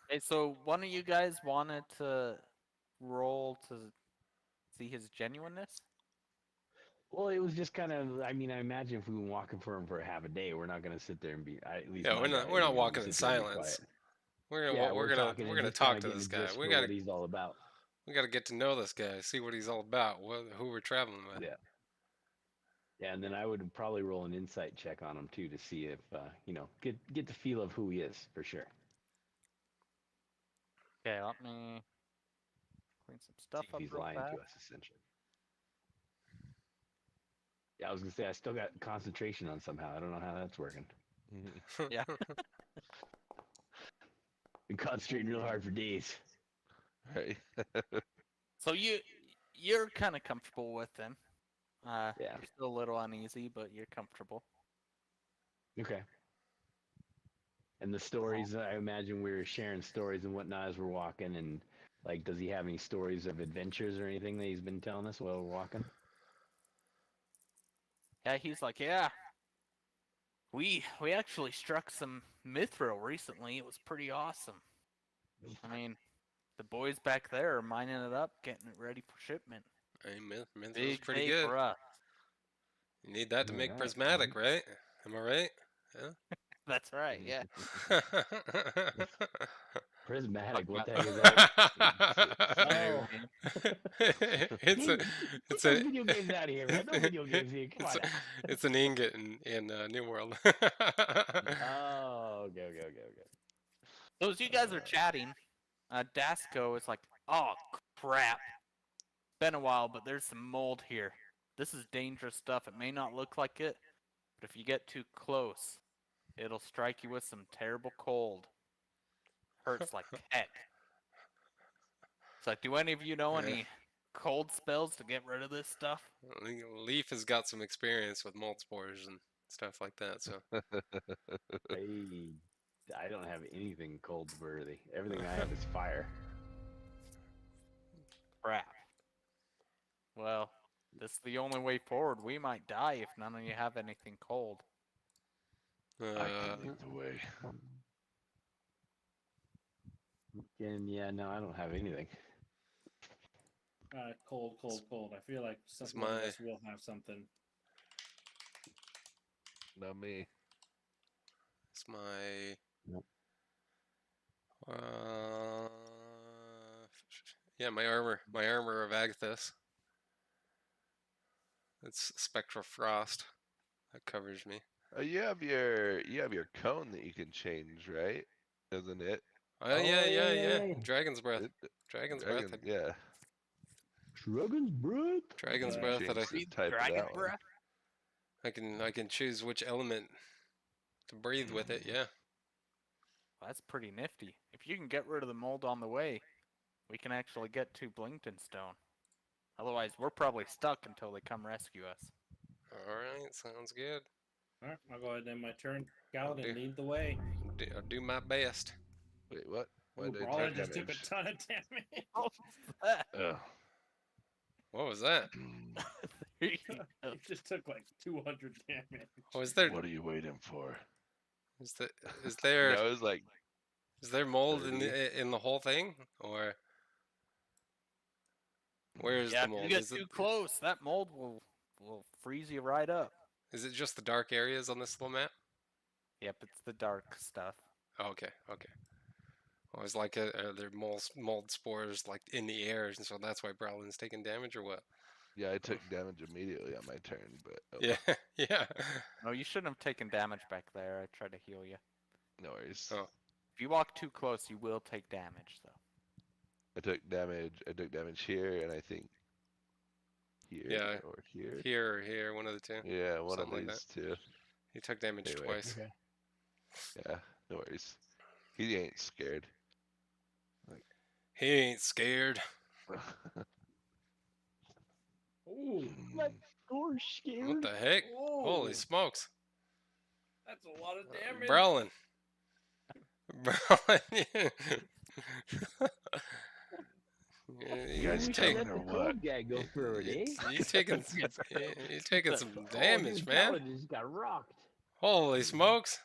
Hey, so one of you guys wanted to roll to see his genuineness?
Well, it was just kind of. I mean, I imagine if we were walking for him for half a day, we're not going to sit there and be. At least
Yeah,
my
we're
guy
not
isn't gonna
walking in
sit there and be
silence.
quiet.
We're
Yeah,
gonna
talking and just
talk
kinda
to
getting
this
a
guy.
gist for what he's all about.
We gotta get to know this guy, see what he's all about, who we're traveling with.
Yeah. Yeah, and then I would probably roll an insight check on him too to see if get the feel of who he is for sure.
Okay, let me clean some stuff
See if
up
he's
real
lying
fast.
to us essentially. Yeah, I was gonna say I still got concentration on somehow. I don't know how that's working.
Yeah.
Been concentrating real hard for days.
Right.
So you're kind of comfortable with him.
Yeah.
You're still a little uneasy, but you're comfortable.
Okay. And the stories, I imagine we were sharing stories and whatnot as we're walking. And like, does he have any stories of adventures or anything that he's been telling us while we're walking?
Yeah, he's like, yeah. We actually struck some mithril recently. It was pretty awesome. I mean, the boys back there are mining it up, getting it ready for shipment.
Hey, Minthral's
Big
pretty
day
good.
for us.
You need that to make
Alright,
prismatic, right? Am I right?
That's right. Yeah.
Prismatic, what the heck is that?
Video
Oh,
game.
it's a
get
it's
those
a
video games out of here, man. No video games here. Come on.
it's an ingot in New World.
Oh, okay.
So as you guys are chatting, Dasco is like, "Oh crap! Been a while, but there's some mold here. This is dangerous stuff. It may not look like it, but if you get too close, it'll strike you with some terrible cold. Hurts like heck." It's like, do any of you know any cold spells to get rid of this stuff?
Leaf has got some experience with mold spores and stuff like that, so
I don't have anything cold worthy. Everything I have is fire.
Crap. Well, this is the only way forward. We might die if none of you have anything cold.
I can lead the way.
And yeah, no, I don't have anything.
Cold. I feel like some
my-
of us will have something.
Not me.
It's my.
Nope.
Yeah, my armor. My armor of Agathis. It's spectral frost. That covers me.
Oh, you have your cone that you can change, right? Isn't it?
Oh,
Oh,
yeah,
yeah,
yeah,
yeah,
yeah.
yeah.
Dragon's breath.
It
Dragon's breath.
dragon, yeah.
Dragon's breath.
Dragon's
Yeah.
breath. That
Change the type of
Dragon
that one.
breath?
I can choose which element to breathe with it. Yeah.
Well, that's pretty nifty. If you can get rid of the mold on the way, we can actually get to Blinkton Stone. Otherwise, we're probably stuck until they come rescue us.
All right. Sounds good.
All right, I'll go ahead and end my turn.
do-
Galadin, lead the way.
I'll do my best.
Wait, what? Why
Ooh,
did I
Brawler
take
just took a
damage?
ton of damage.
Oh,
Ugh.
What was that?
there you go.
He just took like 200 damage.
Oh, is there?
What are you waiting for?
Is there? Is there?
No, it was like
Is there mold in
30.
the whole thing, or where's
Yeah,
the
if
mold?
you get
Is it
too close, that mold will freeze you right up.
is it just the dark areas on this little map?
Yep, it's the dark stuff.
Oh, okay, okay. I was like, are there mold spores like in the air, and so that's why Browlin's taking damage, or what?
yeah, I took damage immediately on my turn, but oh,
Yeah, yeah.
No, you shouldn't have taken damage back there. I tried to heal you.
no worries.
Oh.
If you walk too close, you will take damage, though.
I took damage here, and I think here
Yeah.
or here.
Here or here, one of the two.
Yeah, one
Something
of
like
these two.
He took damage
Anyway.
twice.
Okay.
Yeah, no worries. He ain't scared.
He ain't scared.
Ooh,
What? Or scared.
What the heck?
Whoa.
Holy smokes!
That's a lot of damage.
Browlin. Browlin.
You guys
we
take-
should let
or
the
what?
cold guy go first, eh?
You taking some damage,
dude,
man.
Galadin just got rocked.
Holy smokes!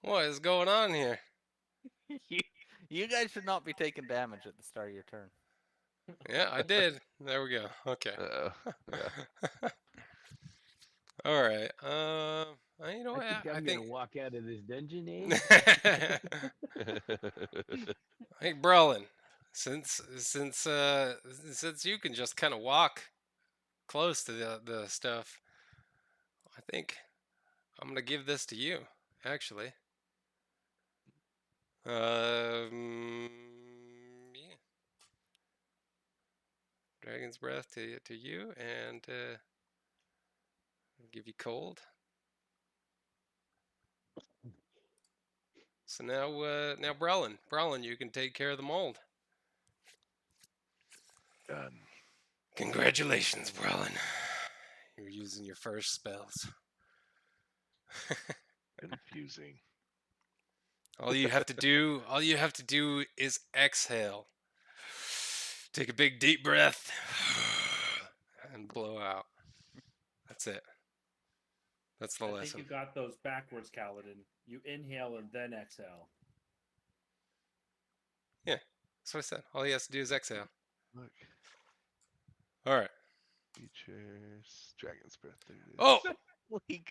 What is going on here?
you guys should not be taking damage at the start of your turn.
Yeah, I did. There we go. Okay.
Yeah.
All right. You know
I
what?
think I'm
I
gonna walk out of this dungeon, eh?
think Brolin, since you can just kind of walk close to the stuff, I think I'm gonna give this to you. Actually. Yeah. Dragon's breath to you, and I'll give you cold. So now Brolin, you can take care of the mold.
Done.
Congratulations, Brolin. You're using your first spells.
Confusing.
All you have to do is exhale. Take a big deep breath and blow out. That's it. That's the
I think
lesson.
you got those backwards, Kaladin. You inhale and then exhale.
That's what I said. All he has to do is exhale.
Look.
All right.
Features. Dragon's breath. There it is.
Oh,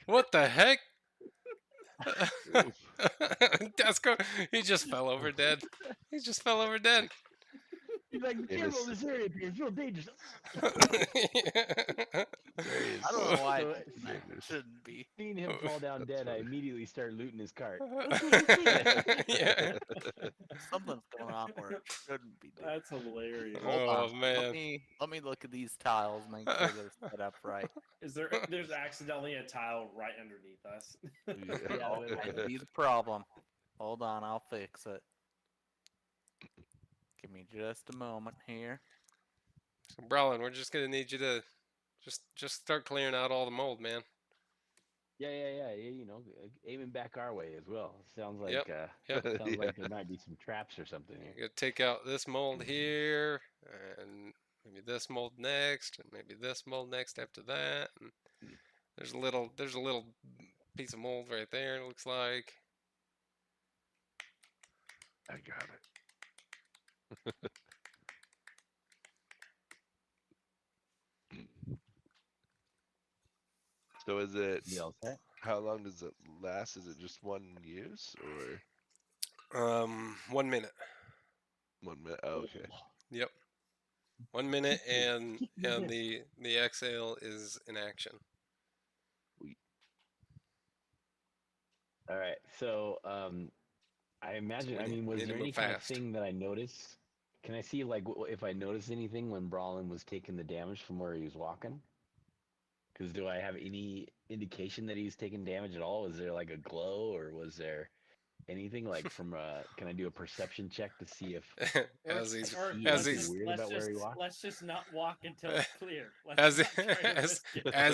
what the heck?
Oof.
Desco, he just fell over dead. He just fell over dead.
He's like,
It
careful,
is-
this area appears real dangerous.
There he is.
I don't know why
So,
that
Goodness.
shouldn't be.
Seeing him fall down
That's
dead, I
funny.
immediately start looting his cart.
Yeah.
Something's going on where it shouldn't be doing.
That's hilarious.
Hold
Oh,
on.
man.
Let me look at these tiles, make sure they're set up right.
There's accidentally a tile right underneath us.
Yeah,
Oh, I see the problem. Hold on, I'll fix it. Give me just a moment here.
So, Brolin, we're just gonna need you to just start clearing out all the mold, man.
Yeah, you know, aiming back our way as well. Sounds like
Yep. Yep.
sounds
Yeah.
like there might be some traps or something
You
here.
gotta take out this mold here, and maybe this mold next, and maybe this mold next after that. And there's a little piece of mold right there. It looks like.
I got it. So is it?
You all set?
How long does it last? Is it just one use or
1 minute.
1 minute? Oh, okay.
Yep. 1 minute, and
Keep moving.
the exhale is in action.
All right. So I imagine.
we
I
need-
mean, was
need to
there
move
any kind of
fast.
thing that I noticed? Can I see like if I noticed anything when Brawlin was taking the damage from where he was walking? Because do I have any indication that he's taking damage at all? Was there like a glow, or was there anything like from can I do a perception check to see if
as he's
I
Or
see
as
anything
he's
weird about where he walked?
let's just not walk until it's clear. Let's
as
not try to
as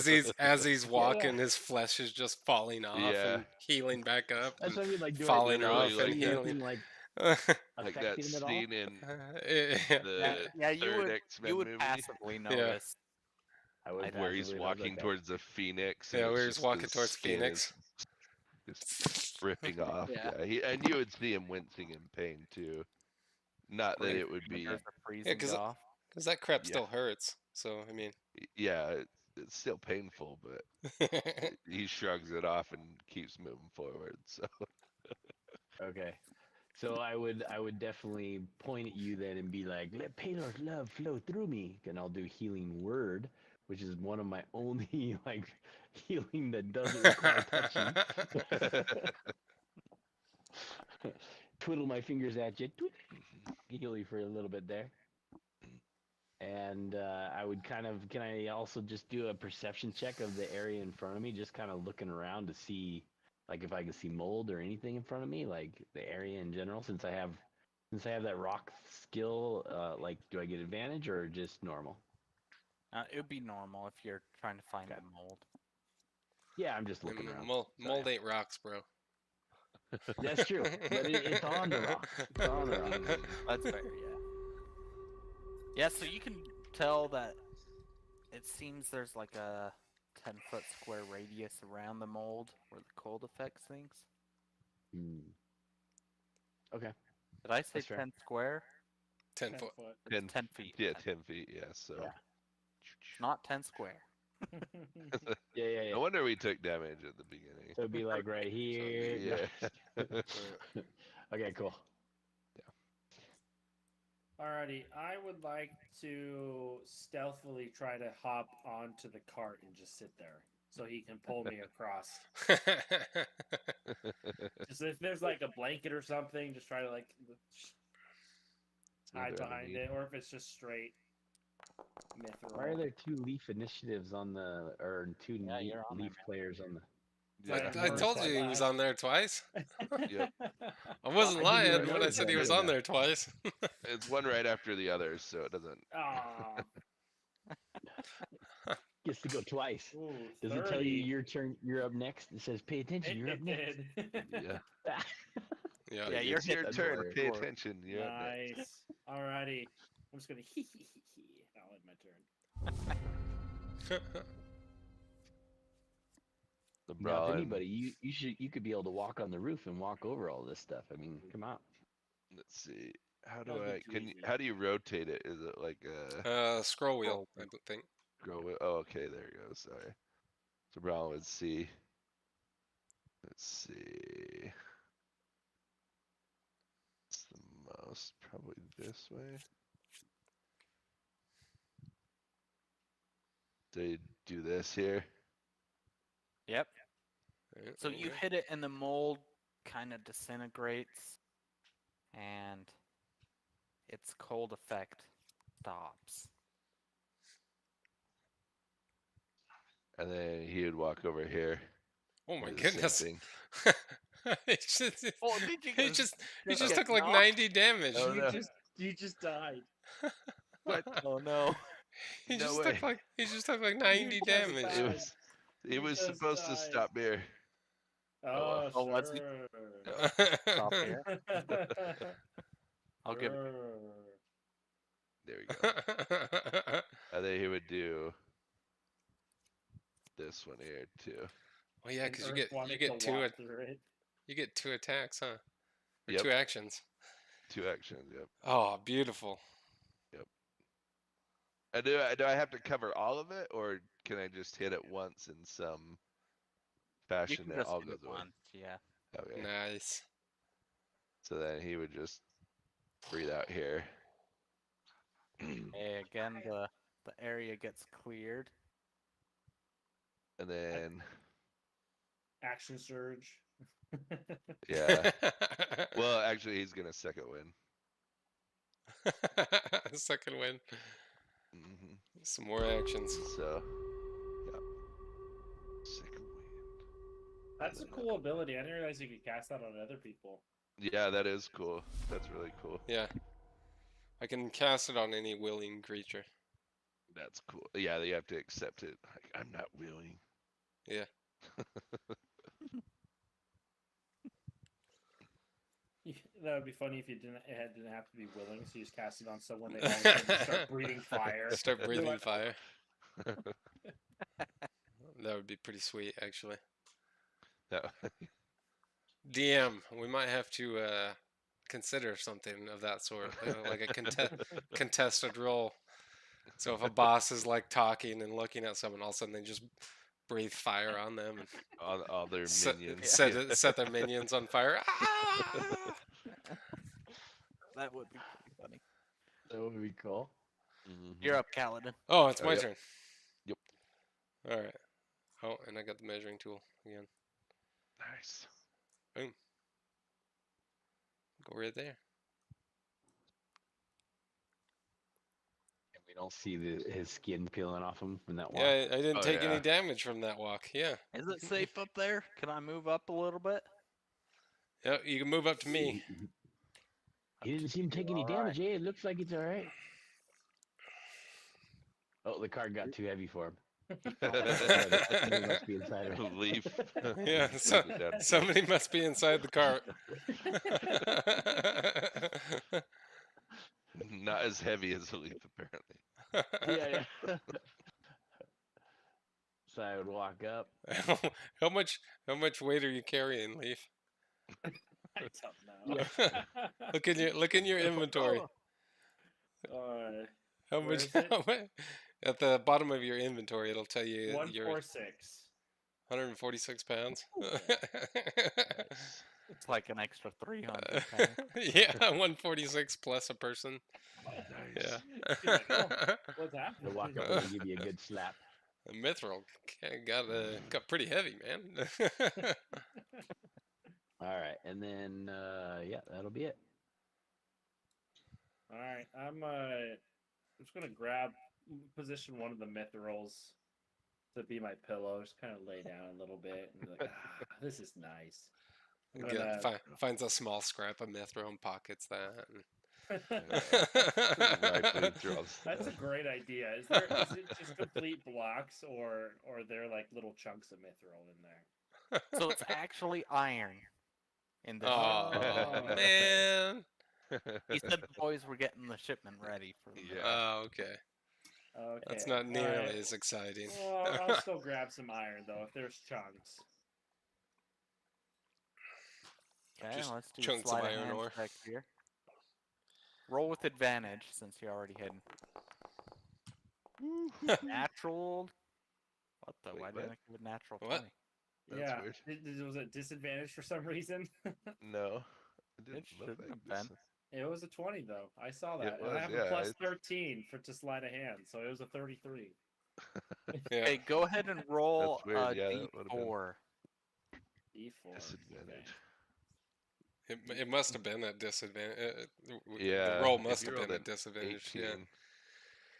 risk it.
as he's walking,
Yeah.
his flesh is just falling off
Yeah.
and healing back up,
That's
and
what I mean. Like, do
falling
Literally,
off
I
and
like
see
that.
healing.
anything like
Like that
affecting him at all?
scene in
Yeah.
the
Yeah, you
third
would
X-Men movie
passively notice.
I would
where he's
passively notice,
walking
okay.
towards the Phoenix.
Yeah,
And
where
it's
he's
just
walking
his
towards
skin
Phoenix.
is just ripping off.
Yeah.
And you would see him wincing in pain too. Not that it would be.
Fingers are freezing
'cause
off.
Because that crap
Yeah.
still hurts. So I mean,
Yeah, it's still painful, but he shrugs it off and keeps moving forward. So
Okay. So I would definitely point at you then and be like, let Paylor's love flow through me. And I'll do healing word, which is one of my only like healing that doesn't require touching. Twiddle my fingers at you. Tweet. Heal you for a little bit there. And I would kind of, can I also just do a perception check of the area in front of me, just kind of looking around to see, like, if I can see mold or anything in front of me, like the area in general. Since I have that rock skill, like, do I get advantage or just normal?
It would be normal if you're trying to find
Okay.
the mold.
Yeah, I'm just looking around.
mold ain't rocks, bro.
That's true, but it's on the rock. It's on the rock.
That's fair, yeah. Yeah, so you can tell that it seems there's like a 10-foot square radius around the mold where the cold affects things.
Hmm. Okay.
Did I say
That's fair.
10 square?
10
10
foot.
foot.
It's 10 feet.
yeah,
10.
10 feet. Yeah, so
Yeah.
Not 10 square.
Yeah.
no wonder we took damage at the beginning.
So it'd be like right here.
Yeah.
Okay, cool.
Alrighty, I would like to stealthily try to hop onto the cart and just sit there so he can pull me across. Just if there's like a blanket or something, just try to like hide
Another
behind
enemy.
it, or if it's just straight myth
Why are there 2 leaf initiatives on the, or 2
Yeah, you're on there,
leaf
man.
players on the?
Yeah.
I told you he was on there twice.
Yep.
I wasn't
I didn't
lying
even
when I
notice
said
that.
he was
Yeah.
on there twice.
It's one right after the other, so it doesn't.
Aw.
Gets to go twice.
Ooh,
Does it tell you
30.
your turn? You're up next. It says, "Pay attention. You're up next."
did.
Yeah.
Yeah.
Yeah, you're
It's your
hitting
turn.
for
Pay
it.
attention. You're up next.
Nice. Alrighty. I'm just gonna hee hee hee hee. I'll end my turn.
The
Now, if
brawl.
anybody, you could be able to walk on the roof and walk over all this stuff. I mean, come on.
Let's see. How do
That'd be
I?
too
Can you,
easy.
how do you rotate it? Is it like a
Scroll wheel, I don't think.
go with? Oh, okay. There you go. Sorry. So brawl would see. Let's see. It's the most probably this way. They do this here.
Yep.
Yeah,
So
there
you
go.
hit it and the mold kind of disintegrates and its cold effect stops.
And then he would walk over here.
Oh my
do the same
goodness.
thing.
Oh, did you
he
just
just
get
took like
knocked?
90 damage.
Oh, no.
You just died.
What?
Oh no.
He
No
just
way.
took like 90
just
damage.
It
died.
was. It
You
was
just
supposed to
died.
stop here.
Oh,
Oh, was it?
sure.
Stop here. I'll give it.
There we go. And then he would do this one here too.
Well, yeah,
And
because
Earth
you
wanted
get
to
two
walk through it.
you get 2 attacks, huh? Or
Yep.
2 actions.
2 actions. Yep.
Oh, beautiful.
And do I have to cover all of it, or can I just hit it once in some passion
can
it
just
all
hit
goes
it
away.
once, yeah.
Okay.
Nice.
So then he would just breathe out here.
Hey, again, the area gets cleared.
And then,
Action surge.
yeah. Well, actually, he's gonna second win.
Second win.
Hmm
Some more actions.
So, yeah. Second win.
That's a cool ability. I didn't realize you could cast that on other people.
Yeah, that is cool. That's really cool.
Yeah. I can cast it on any willing creature.
That's cool. Yeah, you have to accept it. Like, I'm not willing.
Yeah.
That would be funny if you didn't. It didn't have to be willing, so you just cast it on someone. They all of a sudden start breathing fire.
Start
You're
breathing
like,
fire. That would be pretty sweet, actually.
No.
DM, we might have to consider something of that sort, like a contested role. So if a boss is like talking and looking at someone, all of a sudden they just breathe fire on them and
all their
set,
minions.
set their minions on fire. Ah!
That would be pretty funny.
That would be cool.
Mhm.
You're up, Kaladin.
Oh, it's
Oh,
my
yep.
turn.
Yep.
All right. Oh, and I got the measuring tool again.
Nice.
Boom. Go right there.
And we don't see his skin peeling off him from that walk.
Yeah, I didn't
Oh,
take any
yeah.
damage from that walk. Yeah.
Is it safe up there? Can I move up a little bit?
Yeah, you can move up to me.
He didn't seem to take any
All right.
damage, eh? It looks like it's all right. Oh, the card got too heavy for him. Somebody must be inside of it.
Leaf.
Yeah,
Leave it down.
somebody must be inside the cart.
Not as heavy as a leaf, apparently.
Yeah. So I would walk up.
How much weight are you carrying, Leaf?
I don't know.
Look in your inventory. How
Where
much?
is it?
At the bottom of your inventory, it'll tell you you're
146.
146 pounds.
It's like an extra 300 pounds.
Yeah, 146 plus a person.
Nice.
Yeah.
She's like, oh, what's
To
happening?
walk up and I'll give you a good slap.
The mithril got pretty heavy, man.
All right, and then yeah, that'll be it.
All right, I'm just gonna position one of the mithrils to be my pillow. Just kind of lay down a little bit and be like, this is nice. I'm
Yeah,
gonna-
finds a small scrap of mithril and pockets that.
Rifling through all the
That's a
stuff.
great idea. Is it just complete blocks or there like little chunks of mithril in there?
So it's actually iron in this
Oh
shipment.
man.
He said the boys were getting the shipment ready for the
Yeah.
Oh, okay.
Okay.
That's not nearly
alright.
as exciting.
Well, I'll still grab some iron though if there's chunks.
Okay,
Just
let's do
chunks of
sleight of
iron
hand
ore.
check here. Roll with advantage since you're already hidden. Natural. What the?
Wait,
Why
what?
didn't I give it natural
What?
20?
That's
Yeah.
weird.
Was it disadvantage for some reason?
No. It didn't
It
look
shouldn't
like
have
this.
been.
It was a 20 though. I saw
It
that. And
was,
I have
yeah,
a plus
it's-
13 to sleight of hand, so it was a 33.
Yeah.
Okay, go ahead and roll
weird,
a
yeah, that would've been-
D4.
D4.
Disadvantage.
It must have been at disadvantage.
Yeah.
The roll
if
must
you
have
rolled
been
an
at disadvantage. Yeah.
18,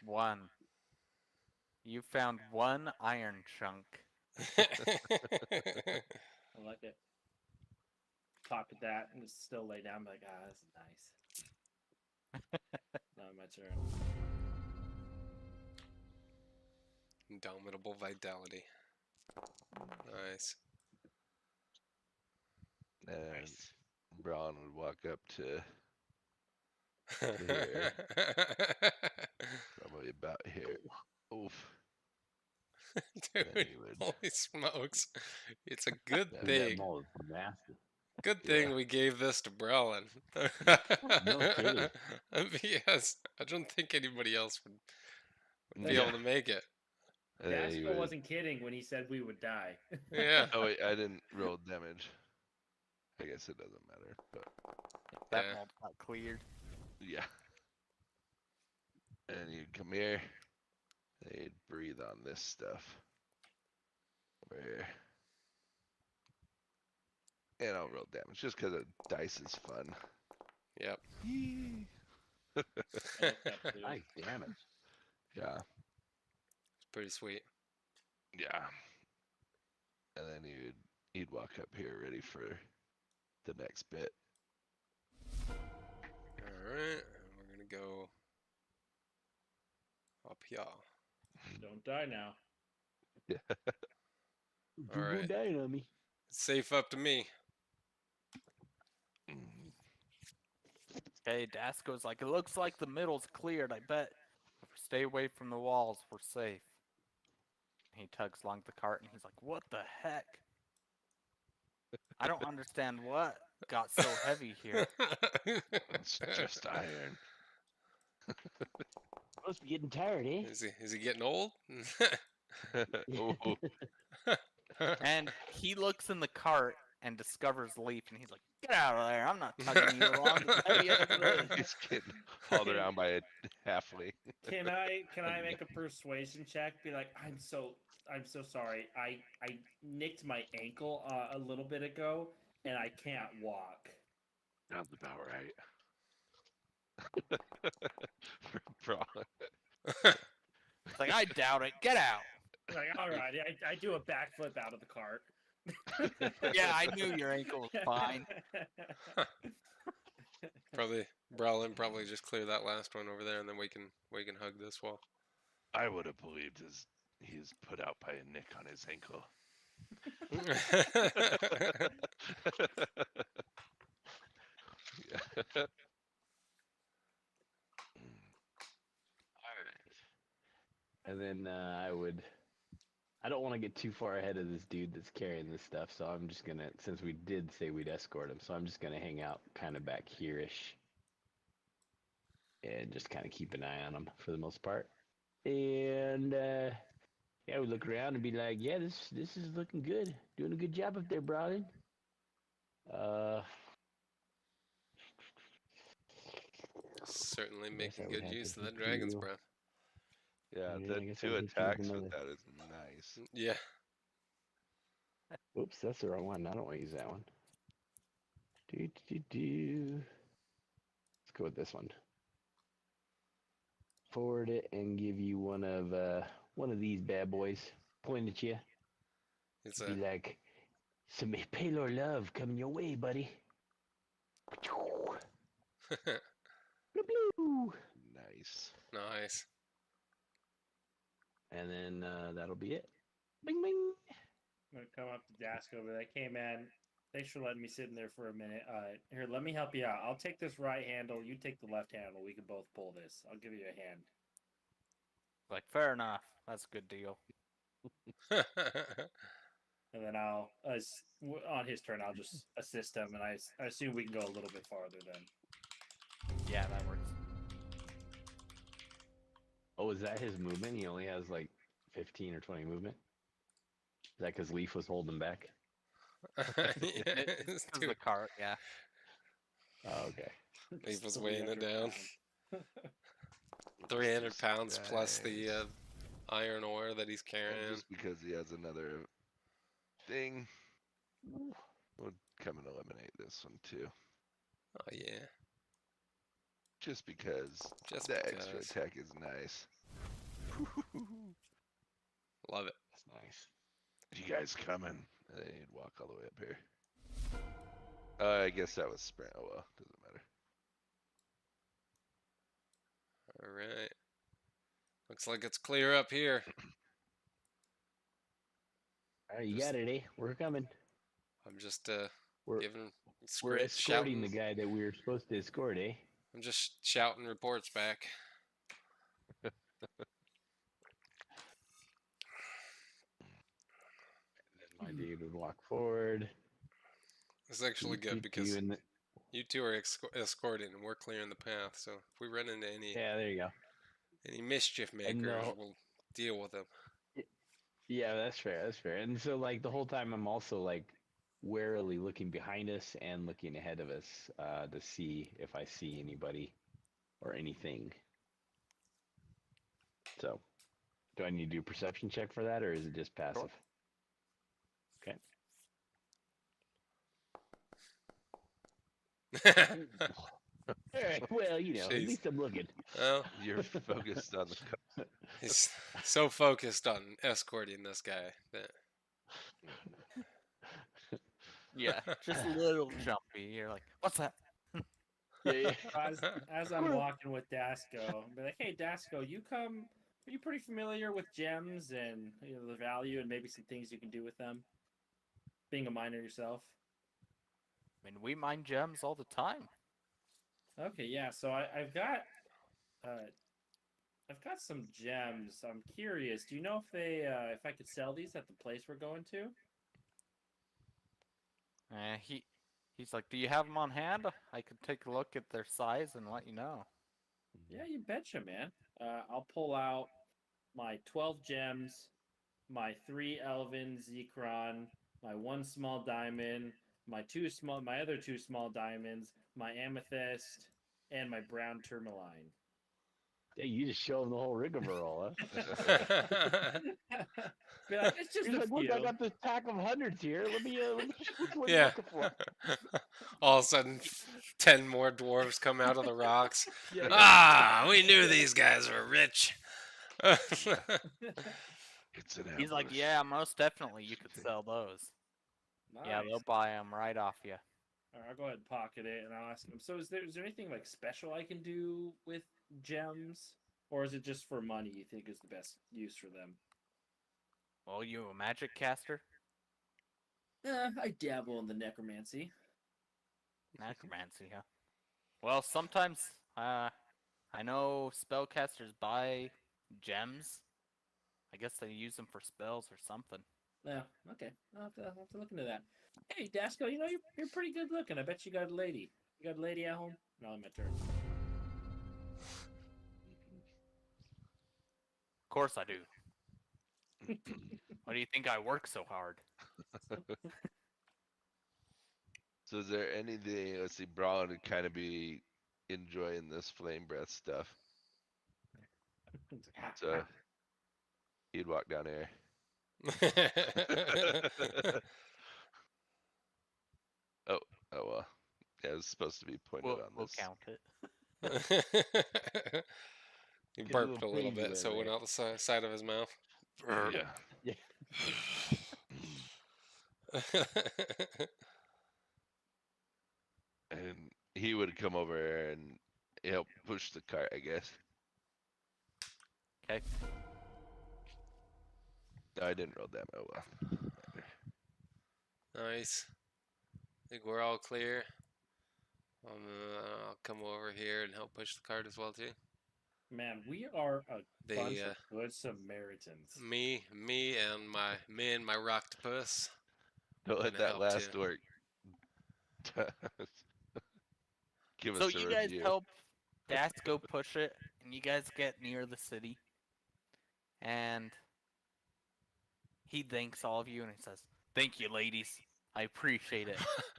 1. You found 1 iron chunk.
I like it. Pocket that and just still lay down. Like, this is nice. Now my turn.
Indomitable vitality. Nice.
and Braun would walk up to probably about here. Oof.
Dude,
Then he would-
holy smokes. It's a good
Yeah.
That
thing.
mole is nasty.
Good thing
Yeah.
we gave this to Brelin.
No kidding.
Yes, I don't think anybody else would be
Yeah.
able to make it.
And then he
Dasko
would-
wasn't kidding when he said we would die.
Yeah.
Oh wait, I didn't roll damage. I guess it doesn't matter, but
That
Yeah.
mold got cleared.
yeah. And you'd come here. And you'd breathe on this stuff. Over here. And I'll roll damage just because dice is fun.
Yep.
I like that too.
Nice damage.
Yeah.
It's pretty sweet.
Yeah. And then you'd walk up here ready for the next bit.
Alright, and we're gonna go up here.
Don't die now.
You go
Alright.
dying on me.
It's safe up to me.
Okay, Dasko's like, it looks like the middle's cleared. I bet if we stay away from the walls, we're safe. He tugs along the cart and he's like, what the heck? I don't understand what got so heavy here.
It's just iron.
Must be getting tired, eh?
Is he getting old?
Oh,
And he looks in the cart and discovers Leaf and he's like, get out of there. I'm not tugging you along. It's heavy as it is."
he's getting hauled around by a halfling.
Can I make a persuasion check? Be like, I'm so sorry. I nicked my ankle a little bit ago, and I can't walk.
Sounds about right. Brawling.
It's like, I doubt it. Get out.
Like, all right, I do a backflip out of the cart.
Yeah, I knew your ankle was fine.
Probably Brolin probably just clear that last one over there, and then we can hug this wall.
I would have believed he's put out by a nick on his ankle. Yeah.
And then I don't want to get too far ahead of this dude that's carrying this stuff, so I'm just gonna, since we did say we'd escort him, so I'm just gonna hang out kind of back here-ish. And just kind of keep an eye on him for the most part. And, yeah, we look around and be like, yeah, this is looking good. Doing a good job up there, Brolin.
Certainly
Guess
making
I would
good
have
use
to
of that
hit
dragon's
you.
breath.
Yeah,
Yeah, I
the
guess I
2
hit you with
attacks with
another-
that is nice.
Yeah.
Oops, that's the wrong one. I don't want to use that one. Let's go with this one. Forward it and give you one of these bad boys. Point at you.
It's
Be like, some Palor love coming your way, buddy. Blue.
Nice.
nice.
And then that'll be it. Bing bing.
I'm gonna come up to Dasko and be like, hey man, thanks for letting me sit in there for a minute. Here, let me help you out. I'll take this right handle, you take the left handle. We can both pull this. I'll give you a hand.
Like, fair enough. That's a good deal.
And then I'll, on his turn, I'll just assist him, and I assume we can go a little bit farther then.
Yeah, that works.
Oh, is that his movement? He only has like 15 or 20 movement? Is that because Leaf was holding back?
It's
It's
too-
the cart, yeah.
Oh, okay.
Leaf was
300
weighing it down.
pounds.
300 pounds plus the
Nice.
iron ore that he's
And
carrying.
just because he has another thing, we'll come and eliminate this one too.
Oh yeah.
Just because
Just
the extra
because.
attack is nice.
Love it.
That's nice.
You guys coming? And then you'd walk all the way up here. I guess that was sprint. Oh well, doesn't matter.
All right. Looks like it's clear up here.
All right, you
Just-
got it, eh? We're coming.
I'm just
We're,
giving
we're escorting
shouting.
the guy that we were supposed to escort, eh?
I'm just shouting reports back.
My dude would walk forward.
It's actually good because
And
you two are escorting and we're clearing the path. So if we run into any
yeah, there you go.
mischief makers,
no-
we'll deal with them.
Yeah, that's fair. That's fair. And so, like, the whole time, I'm also like warily looking behind us and looking ahead of us to see if I see anybody or anything. So, do I need to do a perception check for that, or is it just passive? Okay. All right. Well, you know, at
Jeez.
least I'm looking.
Well,
You're focused on the.
he's so focused on escorting this guy that.
Yeah, just a little jumpy. You're like, what's that?
Yeah, yeah.
As I'm walking with Dasco, I'm be like, hey Dasco, are you pretty familiar with gems and the value and maybe some things you can do with them? Being a miner yourself.
I mean, we mine gems all the time.
Okay, yeah. So uh, I've got some gems. I'm curious. Do you know if I could sell these at the place we're going to?
He's like, do you have them on hand? I could take a look at their size and let you know.
Yeah, you betcha, man. I'll pull out my 12 gems, my 3 Elven Zekron, my 1 small diamond, my other 2 small diamonds, my amethyst, and my brown tourmaline.
Hey, you just show them the whole rigmarole, huh?
Be like, it's just
He's
a
like, look,
few.
I got this pack of hundreds here. Let me which one you
Yeah.
looking for?
All of a sudden, 10 more dwarves come out of the rocks.
Yeah,
Ah, we knew these guys were rich.
It's an
He's like,
ambush.
yeah, most definitely you could sell those.
Nice.
Yeah, they'll buy them right off you.
All right, I'll go ahead and pocket it, and I'll ask him. So, is there anything like special I can do with gems, or is it just for money? You think is the best use for them?
Well, you a magic caster?
I dabble in the necromancy.
Necromancy, huh? Well, sometimes, I know spellcasters buy gems. I guess they use them for spells or something.
Yeah, okay. I'll have to look into that. Hey, Dasco, you're pretty good looking. I bet you got a lady. You got a lady at home? No, my turn.
Of course I do. Why do you think I work so hard?
So is there anything? Let's see, Braun would kind of be enjoying this flame breath stuff. So he'd walk down here. Oh well. Yeah, it was supposed to be pointed on
We'll
this.
count it.
He
Get a
burped a
little
little
preview
bit, so it
in
went
there.
out the side of his mouth.
Yeah.
Yeah.
And he would come over and help push the cart, I guess.
Okay.
No, I didn't roll that well.
Nice. Think we're all clear. I'll come over here and help push the cart as well too.
Man, we are a
They,
bunch of good Samaritans.
Me and my rocktopus.
Don't let
Gonna
that
help
last
too.
work. Give
So
us a
you guys
review.
help Dasco push it, and you guys get near the city, and he thanks all of you, and he says, "Thank you, ladies. I appreciate it."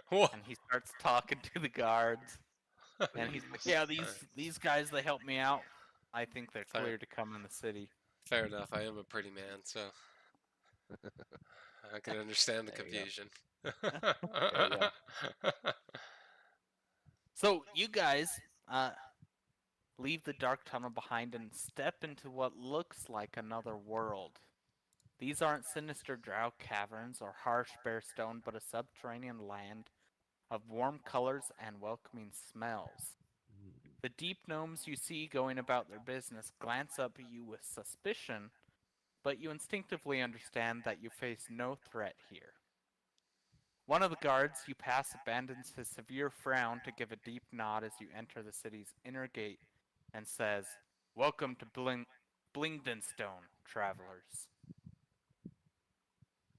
Whoa.
And he starts talking to the guards, and he's like, "Yeah, these guys, they helped me out. I think they're
Fair.
clear to come in the city."
Fair enough. I am a pretty man, so I can understand the
There you go.
confusion.
There you go.
So you guys leave the dark tunnel behind and step into what looks like another world. These aren't sinister drow caverns or harsh bare stone, but a subterranean land of warm colors and welcoming smells. The deep gnomes you see going about their business glance up at you with suspicion, but you instinctively understand that you face no threat here. One of the guards you pass abandons his severe frown to give a deep nod as you enter the city's inner gate and says, "Welcome to Blingdenstone, travelers."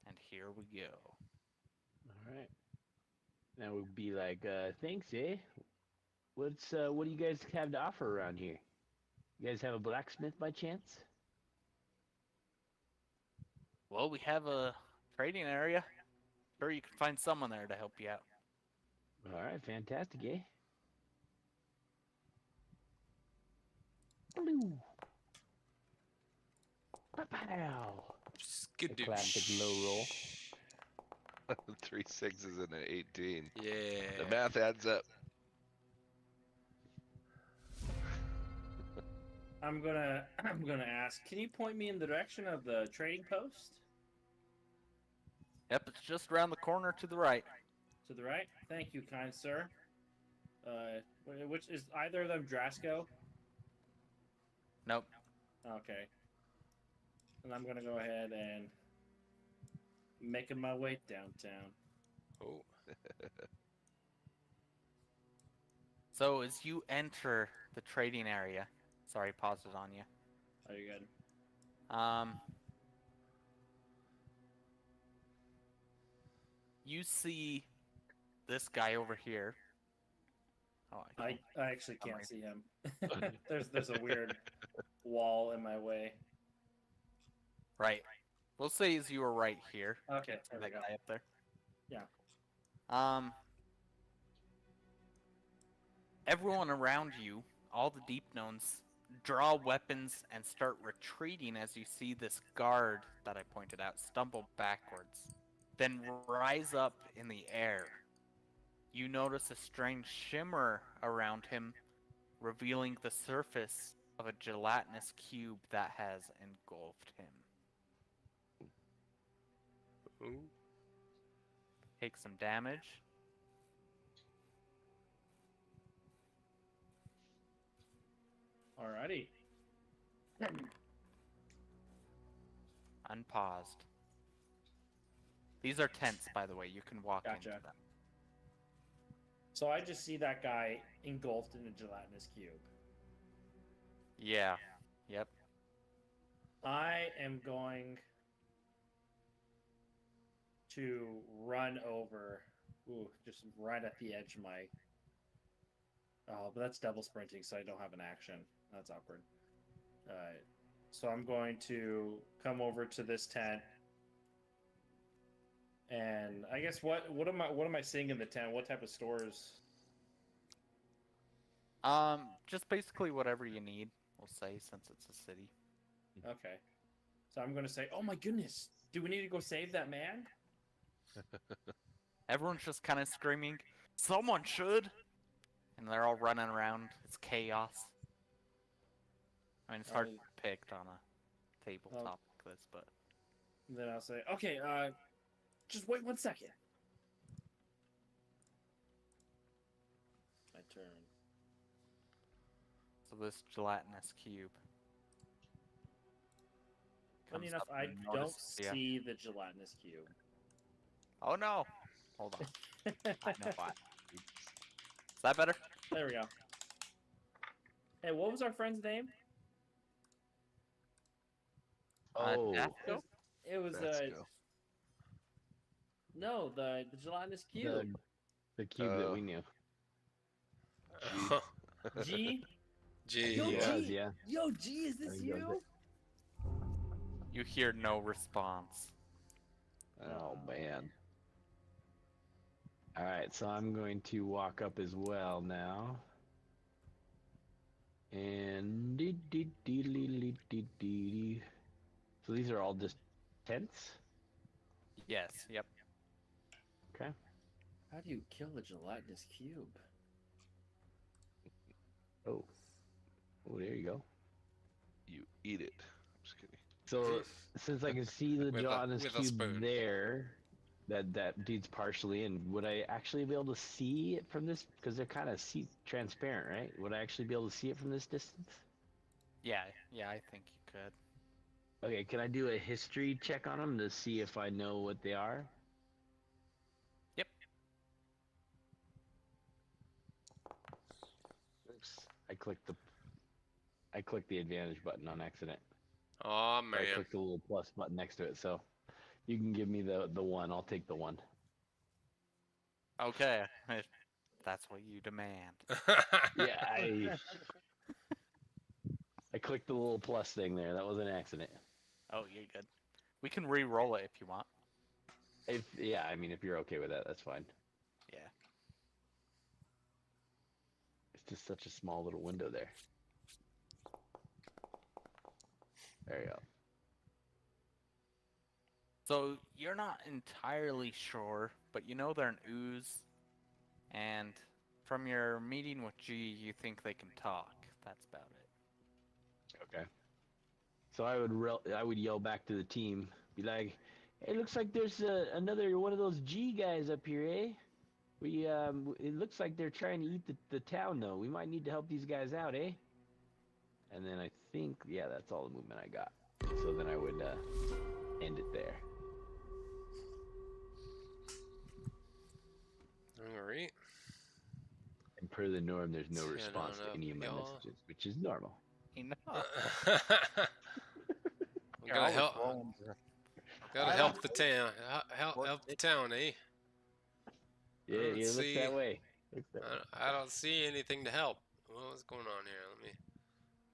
And here we go.
All right. Now we'd be like, thanks, eh? What do you guys have to offer around here? You guys have a blacksmith by chance?
Well, we have a trading area. Sure, you can find someone there to help you out.
All right, fantastic, eh? Blue. Pow. The
Skidoosh.
classic low roll.
3 6s and an 18.
Yeah.
The math adds up.
I'm gonna ask. Can you point me in the direction of the trading post?
Yep, it's just around the corner to the right.
To the right. Thank you, kind sir. Which is either of them Drasco?
Nope.
Okay. And I'm gonna go ahead and making my way downtown.
Oh.
So as you enter the trading area, sorry, paused it on you.
Are you good?
You see this guy over here. Oh,
I actually can't see him. there's a weird wall in my way.
right. We'll say as you were right here.
Okay, there we
That
go.
guy up there.
Yeah.
Everyone around you, all the deep gnomes, draw weapons and start retreating as you see this guard that I pointed out stumble backwards, then rise up in the air. You notice a strange shimmer around him, revealing the surface of a gelatinous cube that has engulfed him.
Ooh.
Take some damage.
Alrighty.
Unpaused. These are tents, by the way. You can walk
Gotcha.
into them.
So I just see that guy engulfed in a gelatinous cube.
Yeah. Yep.
I am going to run over. Ooh, just right at the edge of my. Oh, but that's double sprinting, so I don't have an action. That's awkward. So I'm going to come over to this tent, and I guess what am I seeing in the tent? What type of stores?
Just basically whatever you need, we'll say, since it's a city.
Okay, so I'm going to say, oh my goodness, do we need to go save that man?
Everyone's just kind of screaming, "Someone should!" And they're all running around. It's chaos. I mean, it's hard to pick on a tabletop like this, but...
And then I'll say, okay, just wait 1 second. My turn.
So this gelatinous cube.
Funny
comes
enough,
up
I
and
don't
notices ya.
see the gelatinous cube.
Oh no! Hold on. I know why. Is that better?
There we go. Hey, what was our friend's name?
Oh,
Dasco?
It was
Let's go.
no, the gelatinous cube.
the cube that we knew.
G.
Gee.
Yo,
Yeah.
G.
Yeah.
Yo, G, is this
There you go.
you?
You hear no response.
Oh man. All right, so I'm going to walk up as well now. And so these are all just tents.
Yes, yep.
Okay.
How do you kill the gelatinous cube?
Oh, there you go.
You eat it. I'm just kidding.
So since I can see the
With a-
gelatinous
with a
cube
spoon.
there, that dude's partially in. Would I actually be able to see it from this? Because they're kind of transparent, right? Would I actually be able to see it from this distance?
Yeah, I think you could.
Okay, can I do a history check on them to see if I know what they are?
Yep.
Oops. I clicked the advantage button on accident.
Oh
I
man.
clicked the little plus button next to it, so you can give me the one. I'll take the one.
Okay, if that's what you demand.
Yeah, I clicked the little plus thing there. That was an accident.
Oh, you're good. We can re-roll it if you want.
Yeah, I mean, if you're okay with that, that's fine.
Yeah.
It's just such a small little window there. There you go.
So you're not entirely sure, but you know they're an ooze, and from your meeting with G, you think they can talk. That's about it.
Okay. So I would yell back to the team, be like, "Hey, looks like there's another one of those G guys up here, eh? It looks like they're trying to eat the town, though. We might need to help these guys out, eh?" And then I think, yeah, that's all the movement I got. So then I would end it there.
Alright.
And per the norm, there's no
10
response
on
to
up,
any of my
y'all.
messages, which is normal.
You know,
We
you're
gotta
always
help.
rolling for-
Gotta
I
help
don't-
the town. Help
What-
the town, eh?
Yeah,
Let's
it looks
see.
that way. Looks that way.
I don't see anything to help. What's going on here?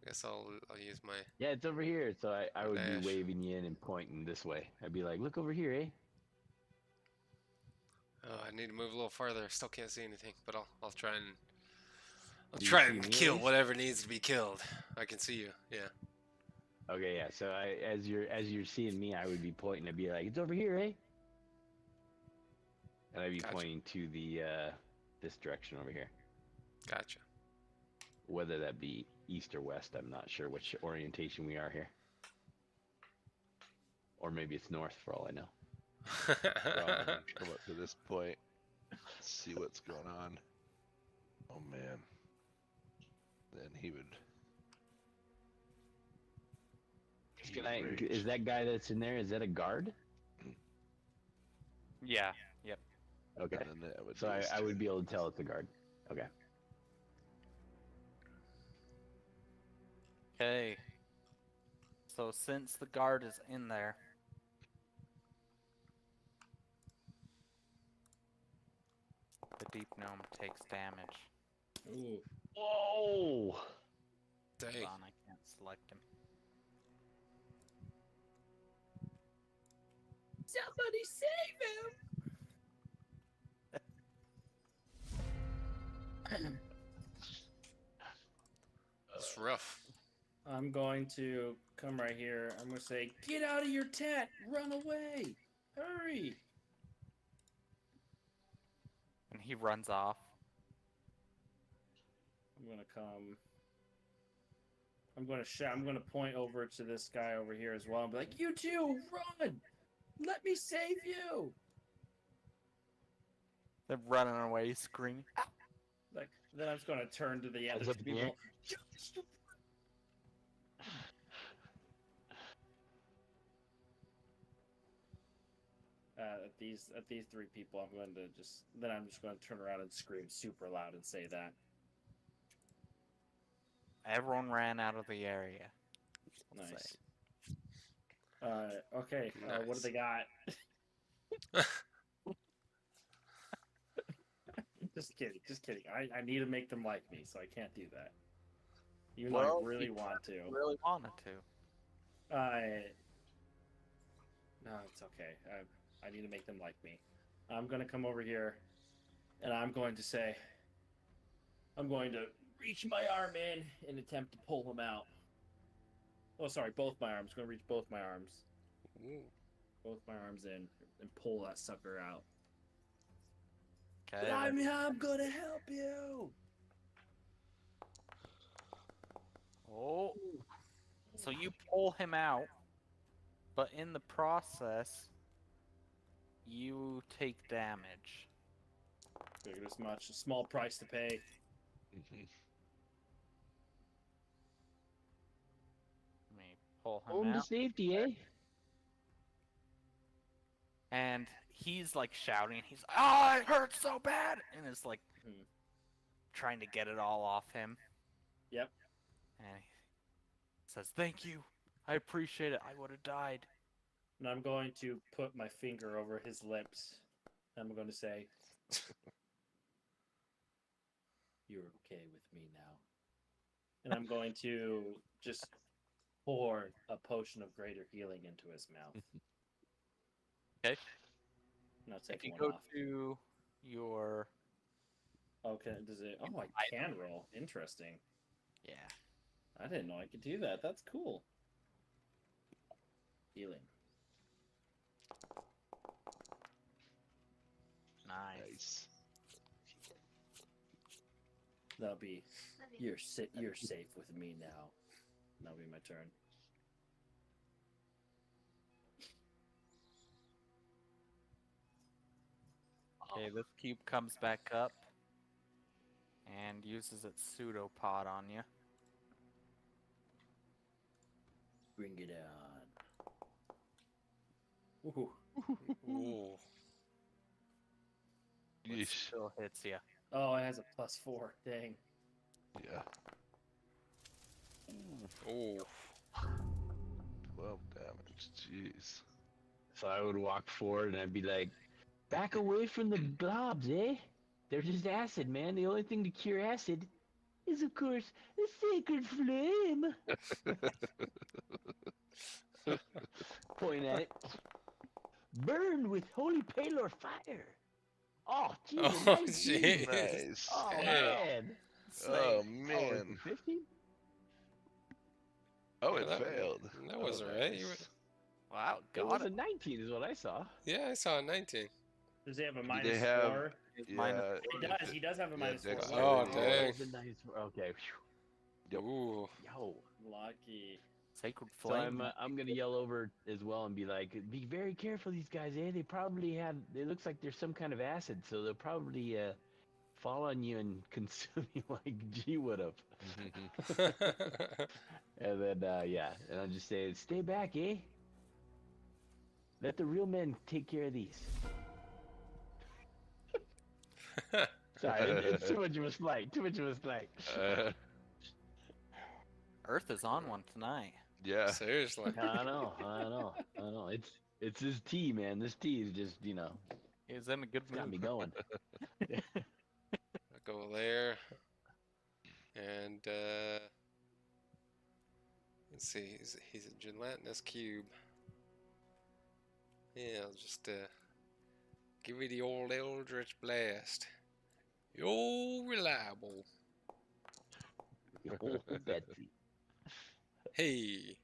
I guess I'll use my.
Yeah, it's over here. So I would be
Dash.
waving you in and pointing this way. I'd be like, "Look over here, eh?"
Oh, I need to move a little farther. Still can't see anything, but I'll try and
Do you
try
see
and
me,
kill
Ace?
whatever needs to be killed. I can see you. Yeah.
Okay, yeah. So as you're seeing me, I would be pointing. I'd be like, "It's over here, eh?" And I'd be
Gotcha.
pointing to the this direction over here.
Gotcha.
Whether that be east or west, I'm not sure which orientation we are here. Or maybe it's north for all I know.
Come up to this point. See what's going on. Oh man. Then he would.
Can is that guy that's in there, is that a guard?
Yeah. Yep.
Okay.
And then that would
So
be his
I would
turn.
be able to tell it's a guard. Okay.
Okay. So since the guard is in there, the deep gnome takes damage.
Ooh.
Whoa!
Dang.
Hold on, I can't select him.
Somebody save him!
It's rough.
I'm going to come right here. I'm going to say, "Get out of your tent! Run away! Hurry!"
And he runs off.
I'm going to come. I'm going to shout. I'm going to point over to this guy over here as well and be like, "You two, run! Let me save you!"
They're running away, screaming.
Like, then I'm just going to turn to the other
Is it
people. At these three people, I'm going to turn around and scream super loud and say that.
Everyone ran out of the area. Let's
Nice.
say.
Okay. What do they got? Just kidding. Just kidding. I need to make them like me, so I can't do that. Even though
Well,
I really
you
want to.
Really wanted to.
No, it's okay. I need to make them like me. I'm going to come over here, and I'm going to say, I'm going to reach my arm in and attempt to pull him out. Oh, sorry, both my arms. I'm going to reach both my arms.
Ooh.
Both my arms in and pull that sucker out.
Okay.
But I'm going to help you.
Oh. So you pull him out, but in the process, you take damage.
Figured as much. A small price to pay.
Let me pull him
Home to
out.
safety, eh?
And he's like shouting. He's like, "Oh, it hurts so bad!" And is like trying to get it all off him.
Yep.
And he says, "Thank you. I appreciate it. I would have died."
And I'm going to put my finger over his lips. I'm going to say, "You're okay with me now." And I'm going to just pour a potion of greater healing into his mouth.
Okay.
No,
If
take
you
one
go
off.
to your
Okay, does it? Oh, I can roll. Interesting.
yeah.
I didn't know I could do that. That's cool. Healing.
Nice.
That'll be. You're safe with me now. That'll be my turn.
Okay, this cube comes back up and uses its pseudopod on you.
Bring it on. Ooh.
Ooh.
It
Yeesh.
still hits you.
Oh, it has a +4. Dang.
Yeah.
Ooh.
12 damage. Jeez.
So I would walk forward and I'd be like, back away from the globs, eh? They're just acid, man. The only thing to cure acid is, of course, the sacred flame. Point at it. Burned with holy palor fire. Oh,
Oh,
Jesus, 19.
jeez.
Nice.
Oh,
Dang.
man.
Oh,
Oh, it's
man.
a 15?
Oh,
Yeah,
it
that-
failed.
that wasn't right. You
nice.
Wow,
It
got
was a 19 is what I saw.
Yeah, I saw a 19.
Does he have a
Do
minus
they have-
4?
It's
Yeah.
minus
He
four.
does. He does have a
Yeah,
minus 4.
dexterity.
Oh,
Yeah.
dang.
The nice, okay.
Yep.
Ooh.
Yo.
Lucky.
Sacred
So
flame.
I'm gonna yell over as well and be like, be very careful, these guys, eh? They probably have. It looks like there's some kind of acid, so they'll probably fall on you and consume you like G would have. And then yeah, and I'll just say, stay back, eh? Let the real men take care of these. Sorry, it's too much of a slight. Too much of a slight.
Earth is on one tonight.
Yeah.
Seriously.
I know. It's his tea, man. This tea is just,
He's in a good
it's got me
mood.
going.
I'll go there. And let's see. He's a gelatinous cube. Yeah, I'll just give me the old Eldritch Blast. You're reliable.
Oh, Betsy.
Hey.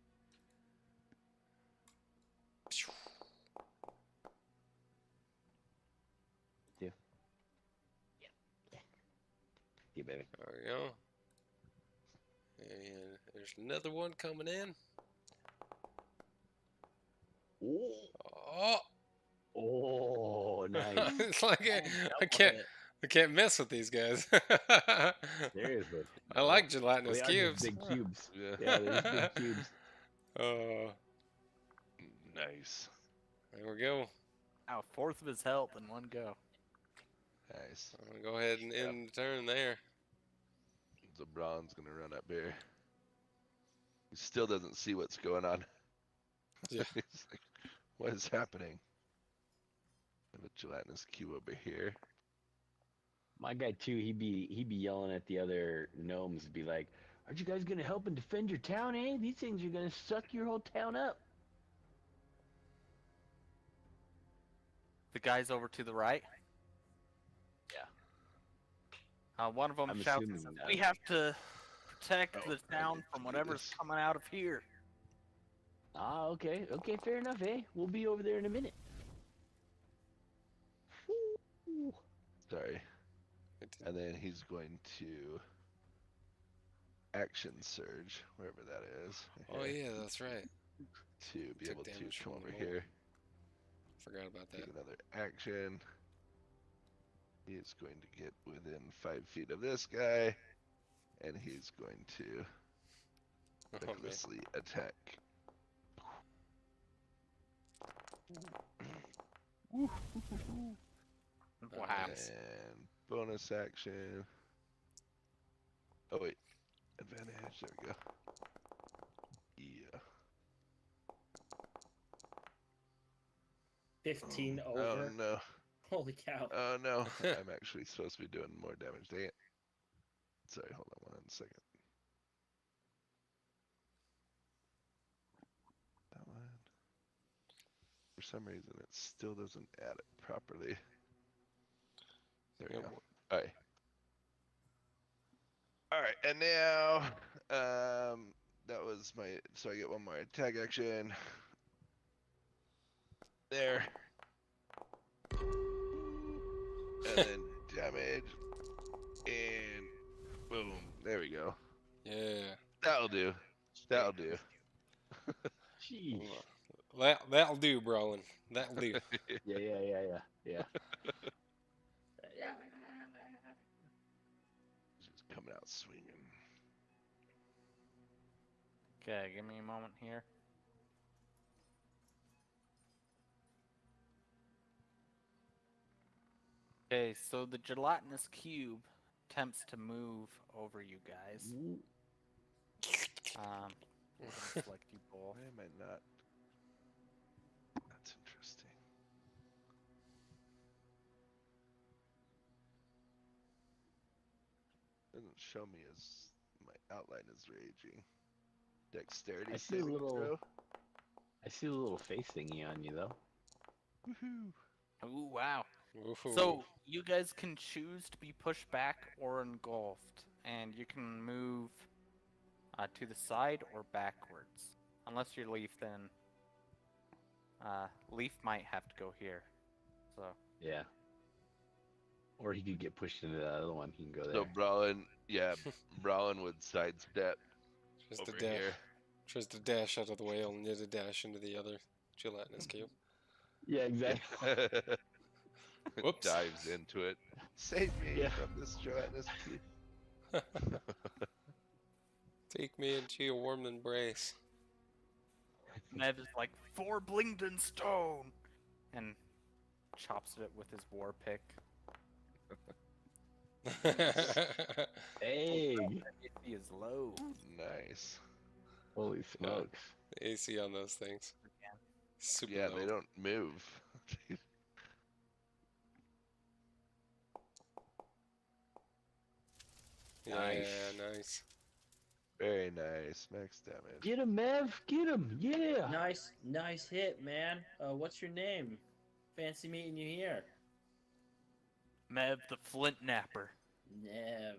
Yeah, baby.
There we go. And there's another one coming in. Oh,
Oh, nice.
it's like I can't mess with these guys.
Seriously.
I like gelatinous
They are
cubes.
just big cubes.
Yeah.
Yeah, they're just big cubes.
Nice.
There we go.
Wow, fourth of his health in one go.
Nice.
I'm gonna go ahead and end the turn there.
So Braun's gonna run up here. He still doesn't see what's going on.
Yeah.
He's like, what is happening? I have a gelatinous cube over here.
My guy too, he'd be yelling at the other gnomes, be like, "Aren't you guys gonna help and defend your town, eh? These things are gonna suck your whole town up."
The guys over to the right.
Yeah.
One of them
I'm
shouts,
assuming that.
"We have to protect
Oh,
the
I
town
need
from
to do
whatever's
this.
coming out of here."
Ah, okay, fair enough, eh? We'll be over there in a minute. Woo.
Sorry. And then he's going to action surge, wherever that is.
Oh
here,
yeah, that's right.
To be
Took
able to
damage
come
from the
over
bolt.
here.
Forgot about that.
Take another action. He is going to get within 5 feet of this guy. And he's going to
Oh man.
recklessly attack.
Wow.
Nice.
And bonus action. Oh wait, advantage. There we go. Yeah.
15
Oh
over.
no.
Holy cow.
Oh no. I'm actually supposed to be doing more damage. Dang it. Sorry, hold on 1 second. That one. For some reason it still doesn't add it properly. There we
Yep.
go. Alright. Alright, and now that was my, so I get one more attack action. There. And then damage. And boom. There we go.
Yeah.
That'll do. That'll do.
Sheesh.
That'll do, Brolin. That'll do.
Yeah.
Just coming out swinging.
Okay, give me a moment here. Okay, so the gelatinous cube attempts to move over you guys. I'm gonna select you both.
Why am I not? That's interesting. Doesn't show me as my outline is raging. Dexterity
I see a
saving
little-
throw.
I see a little face thingy on you though.
Woohoo!
Ooh, wow.
Woohoo.
So you guys can choose to be pushed back or engulfed, and you can move to the side or backwards. Unless you're Leaf, then Leaf might have to go here. So
Yeah. Or he could get pushed into the other one. He can go there.
So Brolin would sidestep
just
over
a dash.
here.
Tries to dash out of the way, only to dash into the other gelatinous cube.
Yeah, exactly.
Whoops.
Dives into it. Save me
Yeah.
from this gelatinous cube.
Take me into your warm embrace.
Ned is like, "For Blingden Stone!" and chops it with his war pick.
Hey!
He is low.
Nice.
Holy smokes.
The AC on those things. Super
Yeah,
low.
they don't move.
Yeah, nice.
Very nice. Max damage.
Get him, Mev! Get him! Yeah!
Nice hit, man. What's your name? Fancy meeting you here.
Mev the Flint Napper.
Nev.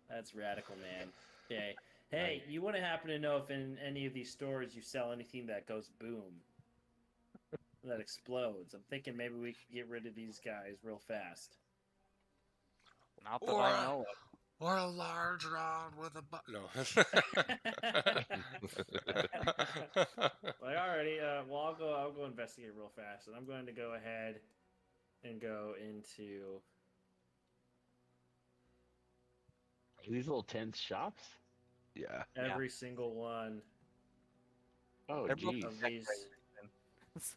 That's radical, man. Okay. Hey, you wouldn't happen to know if in any of these stores you sell anything that goes boom? That explodes. I'm thinking maybe we could get rid of these guys real fast.
Not that I know of.
Or a large rod with a no.
Like already, well I'll go investigate real fast, and I'm going to go ahead and go into
These little tent shops?
Yeah.
every single one
Oh,
They're both
geez.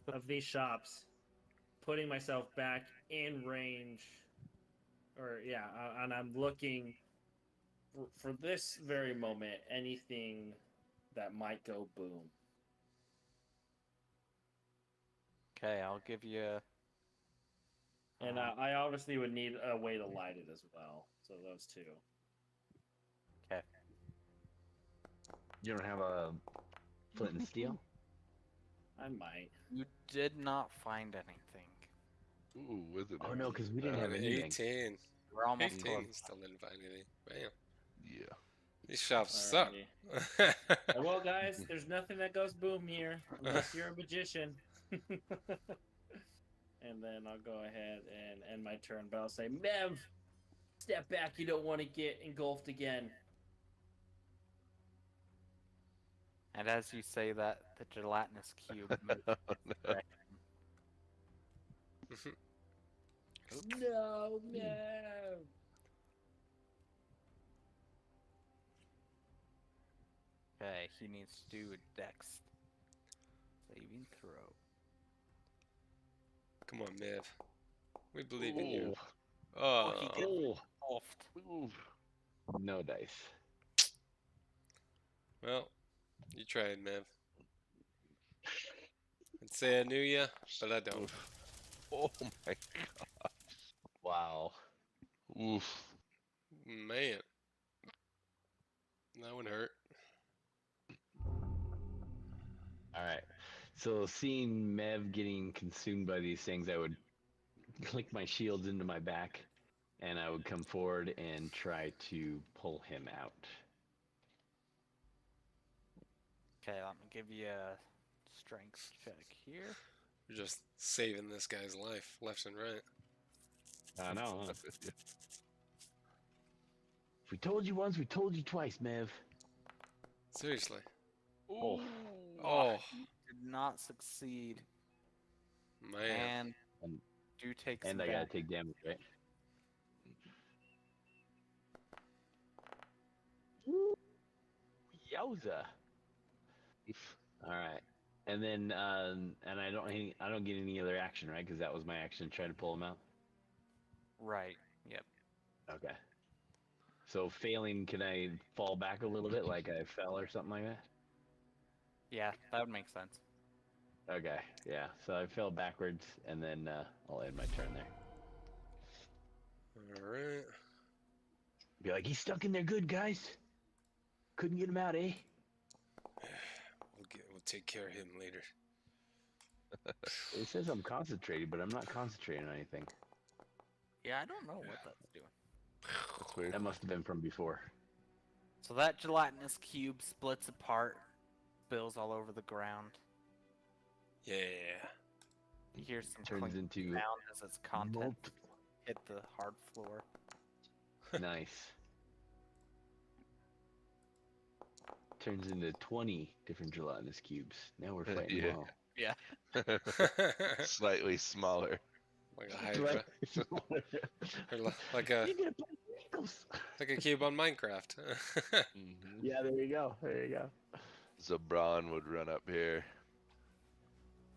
of these shops, putting myself back in range, or yeah, and I'm looking for this very moment anything that might go boom.
Okay, I'll give you.
And I obviously would need a way to light it as well. So those two.
Okay.
You don't have a flint and steel?
I might.
You did not find anything.
Ooh, with it.
Oh no, because we didn't have anything.
18.
We're almost
18.
close.
He still didn't find anything. Bam.
Yeah.
These shops suck.
Alrighty. Well, guys, there's nothing that goes boom here unless you're a magician. And then I'll go ahead and end my turn, but I'll say, Mev, step back. You don't want to get engulfed again.
And as you say that, the gelatinous cube moves.
No, Mev.
Okay, he needs to do a dex saving throw.
Come on, Miv. We believe in you.
Ooh.
Oh,
he gets engulfed.
Ooh.
No dice.
well, you tried, Miv. I'd say I knew ya, but I don't.
Oh my god.
Wow.
Oof.
Man. That one hurt.
All right. So seeing Mev getting consumed by these things, I would click my shields into my back, and I would come forward and try to pull him out.
Okay, let me give you a strength check here.
You're just saving this guy's life left and right.
I know, huh? If we told you once, we told you twice, Mev.
Seriously.
Oh.
Oh,
Did not succeed.
man.
And do take some
And I gotta
damage.
take damage, right? Yowza! All right, and then and I don't get any other action, right? Because that was my action, trying to pull him out.
Right. Yep.
Okay. So failing, can I fall back a little bit, like I fell or something like that?
Yeah, that would make sense.
Okay, yeah. So I fell backwards, and then I'll end my turn there.
Alright.
Be like, he's stuck in there good, guys. Couldn't get him out, eh?
We'll take care of him later.
It says I'm concentrated, but I'm not concentrating on anything.
Yeah, I don't know what that's doing.
That's weird.
That must have been from before.
So that gelatinous cube splits apart, spills all over the ground.
Yeah.
You hear some
Turns
clink
into
sound as its contents hit the hard floor.
Nice. Turns into 20 different gelatinous cubes. Now we're fighting
Yeah.
them all.
Yeah.
Slightly smaller.
Like a Hydra. Or like
You get Chronicles.
a cube on Minecraft.
Yeah, there you go. There you go.
So Braun would run up here,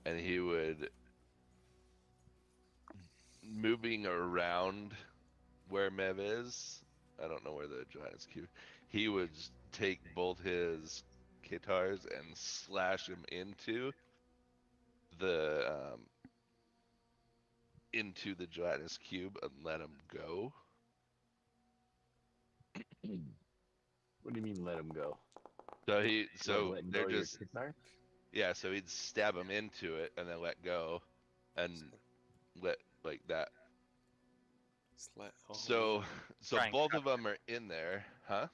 and he would, moving around where Mev is, I don't know where the Giant's cube, he would take both his guitars and slash him into the gelatinous cube and let him go.
What do you mean let him go?
So
letting
they're
go of your
just,
guitar?
yeah, so he'd stab him into it and then let go and let like that. So
Try and
both
cut
of them are in there, huh?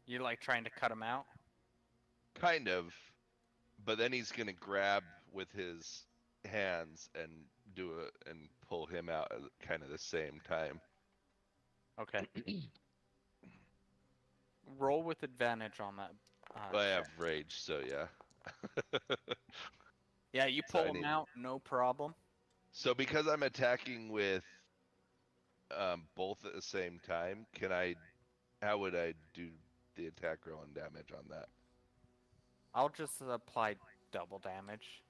You're like trying to cut him out?
Kind of, but then he's gonna grab with his hands and do it and pull him out at kind of the same time.
Okay. Roll with advantage on that.
I have
check.
rage, so yeah.
Yeah, you
So
pull
I
him
need-
out, no problem.
So because I'm attacking with both at the same time, how would I do the attack roll and damage on that?
I'll just apply double damage.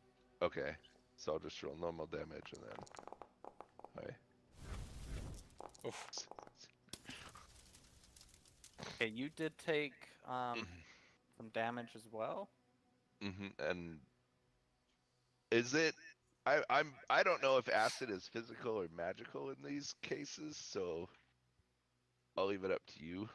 Okay, so I'll just roll normal damage and then. Okay.
Oof.
Okay, you did take some damage as well.
And is it? I don't know if acid is physical or magical in these cases, so I'll leave it up to you.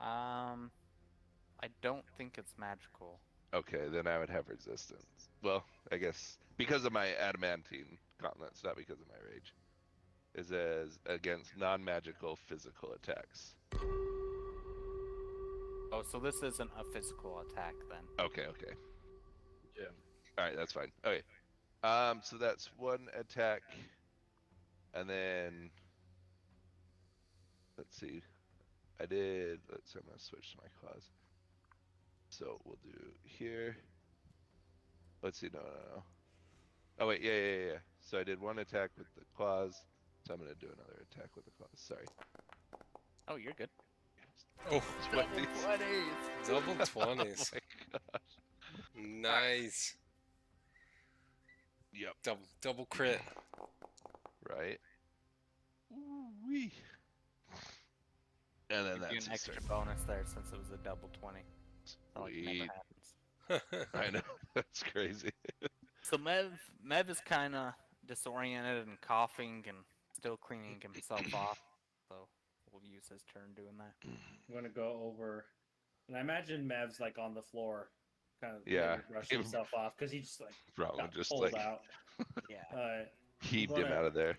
I don't think it's magical.
Okay, then I would have resistance. Well, I guess because of my adamantine gauntlets, not because of my rage. Is as against non-magical physical attacks.
Oh, so this isn't a physical attack then.
Okay.
Yeah.
All right, that's fine. Okay. So that's one attack, and then let's see. I'm gonna switch to my claws. So we'll do here. Let's see. No. Oh wait, yeah. So I did one attack with the claws. So I'm gonna do another attack with the claws. Sorry.
Oh, you're good.
Oh,
Double
20s.
double 20s.
Oh my gosh.
Nice.
Yep.
Double crit.
Right. Ooh-wee. And then
Give you
that's
an extra
turn.
bonus there since it was a double 20. Not like it
Sweet.
never happens.
I know. That's crazy.
So Mev is kind of disoriented and coughing and still cleaning himself off. So we'll use his turn doing that.
I'm gonna go over, and I imagine Mev's like on the floor kind of
Yeah.
maybe brushing himself off because he just like
Probably
got
just
pulled
like
out.
Yeah.
heaved him
gonna-
out of there.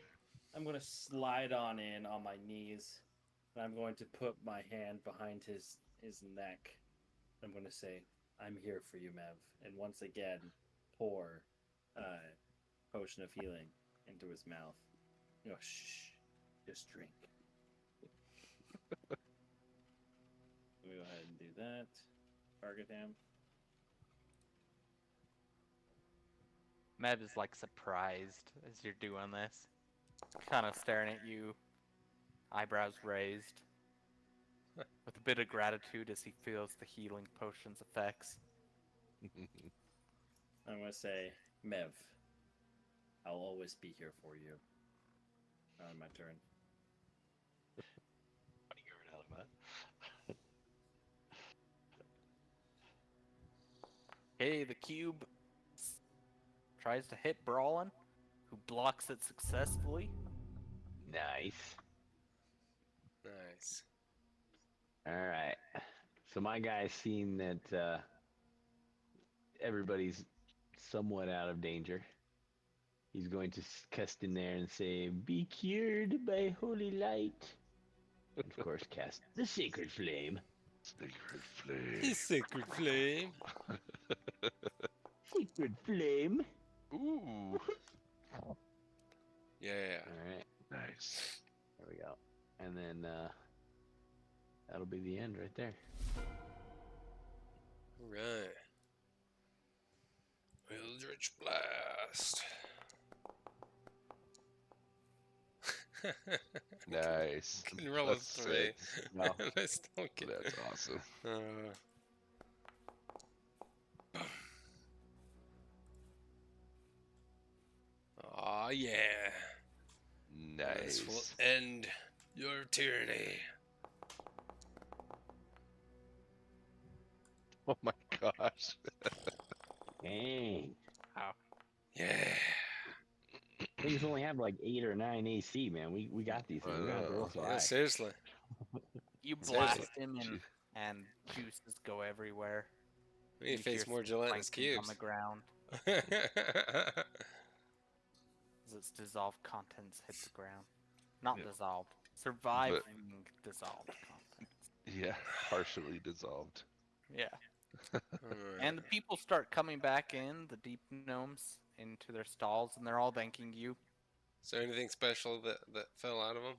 I'm gonna slide on in on my knees, and I'm going to put my hand behind his neck. I'm gonna say, "I'm here for you, Mev," and once again, pour potion of healing into his mouth. You know, shh, just drink. Let me go ahead and do that. Target him.
Mev is like surprised as you're doing this, kind of staring at you, eyebrows raised, with a bit of gratitude as he feels the healing potion's effects.
I'm gonna say, Mev, I'll always be here for you. On my turn.
Okay, the cube tries to hit Brawlin, who blocks it successfully.
Nice.
Nice.
All right. So my guy's seen that everybody's somewhat out of danger. He's going to cast in there and say, "Be cured by holy light." And of course, cast the sacred flame.
Sacred flame.
His sacred flame.
Sacred flame.
Ooh.
Yeah.
All right.
Nice.
There we go. And then that'll be the end right there.
Right. Eldritch Blast.
Nice.
Can roll a
That's
3.
sick.
No.
I still get
That's awesome.
Aw, yeah. This will
Nice.
end your tyranny.
Oh my gosh.
Dang.
Yeah.
Things only have like 8 or 9 AC, man. We got these things. We don't have to roll so
Yeah,
high.
seriously.
You
Seriously.
blast him and juices go everywhere.
We need to face
hear
more gelatinous
plankton on
cubes.
the ground as its dissolved contents hit the ground. Not
Yeah.
dissolved. Surviving dissolved contents.
Yeah, partially dissolved.
Yeah.
Alright.
And the people start coming back in, the deep gnomes, into their stalls, and they're all thanking you.
Is there anything special that fell out of them?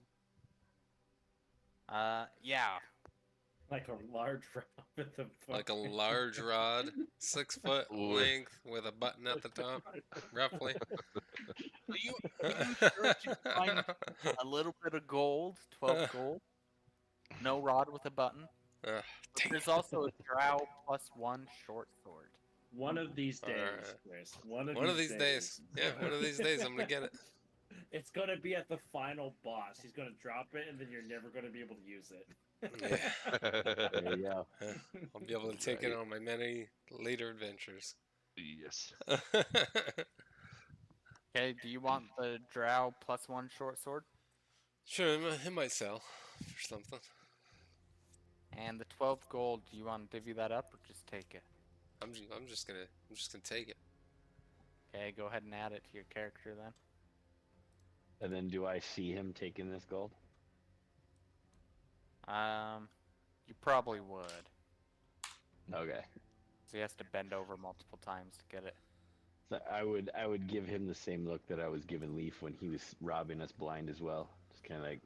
Yeah.
Like a large round with the
Like a large rod, 6 foot
Ooh.
length with a button at the top, roughly.
You search and find a little bit of gold, 12 gold. No rod with a button.
Dang
There's
it.
also a drow +1 short sword.
One of these days,
Alright.
Chris.
One of these days. Yeah, one of these days I'm gonna get it.
It's gonna be at the final boss. He's gonna drop it, and then you're never gonna be able to use it.
Yeah.
There you go.
I'll be able to take it
Right.
on my many later adventures.
Yes.
Okay, do you want the drow +1 short sword?
Sure, it might sell for something.
And the 12 gold, do you want to divvy that up or just take it?
I'm just gonna take it.
Okay, go ahead and add it to your character then.
And then do I see him taking this gold?
You probably would.
Okay.
So he has to bend over multiple times to get it.
So I would give him the same look that I was giving Leaf when he was robbing us blind as well. Just kind of like.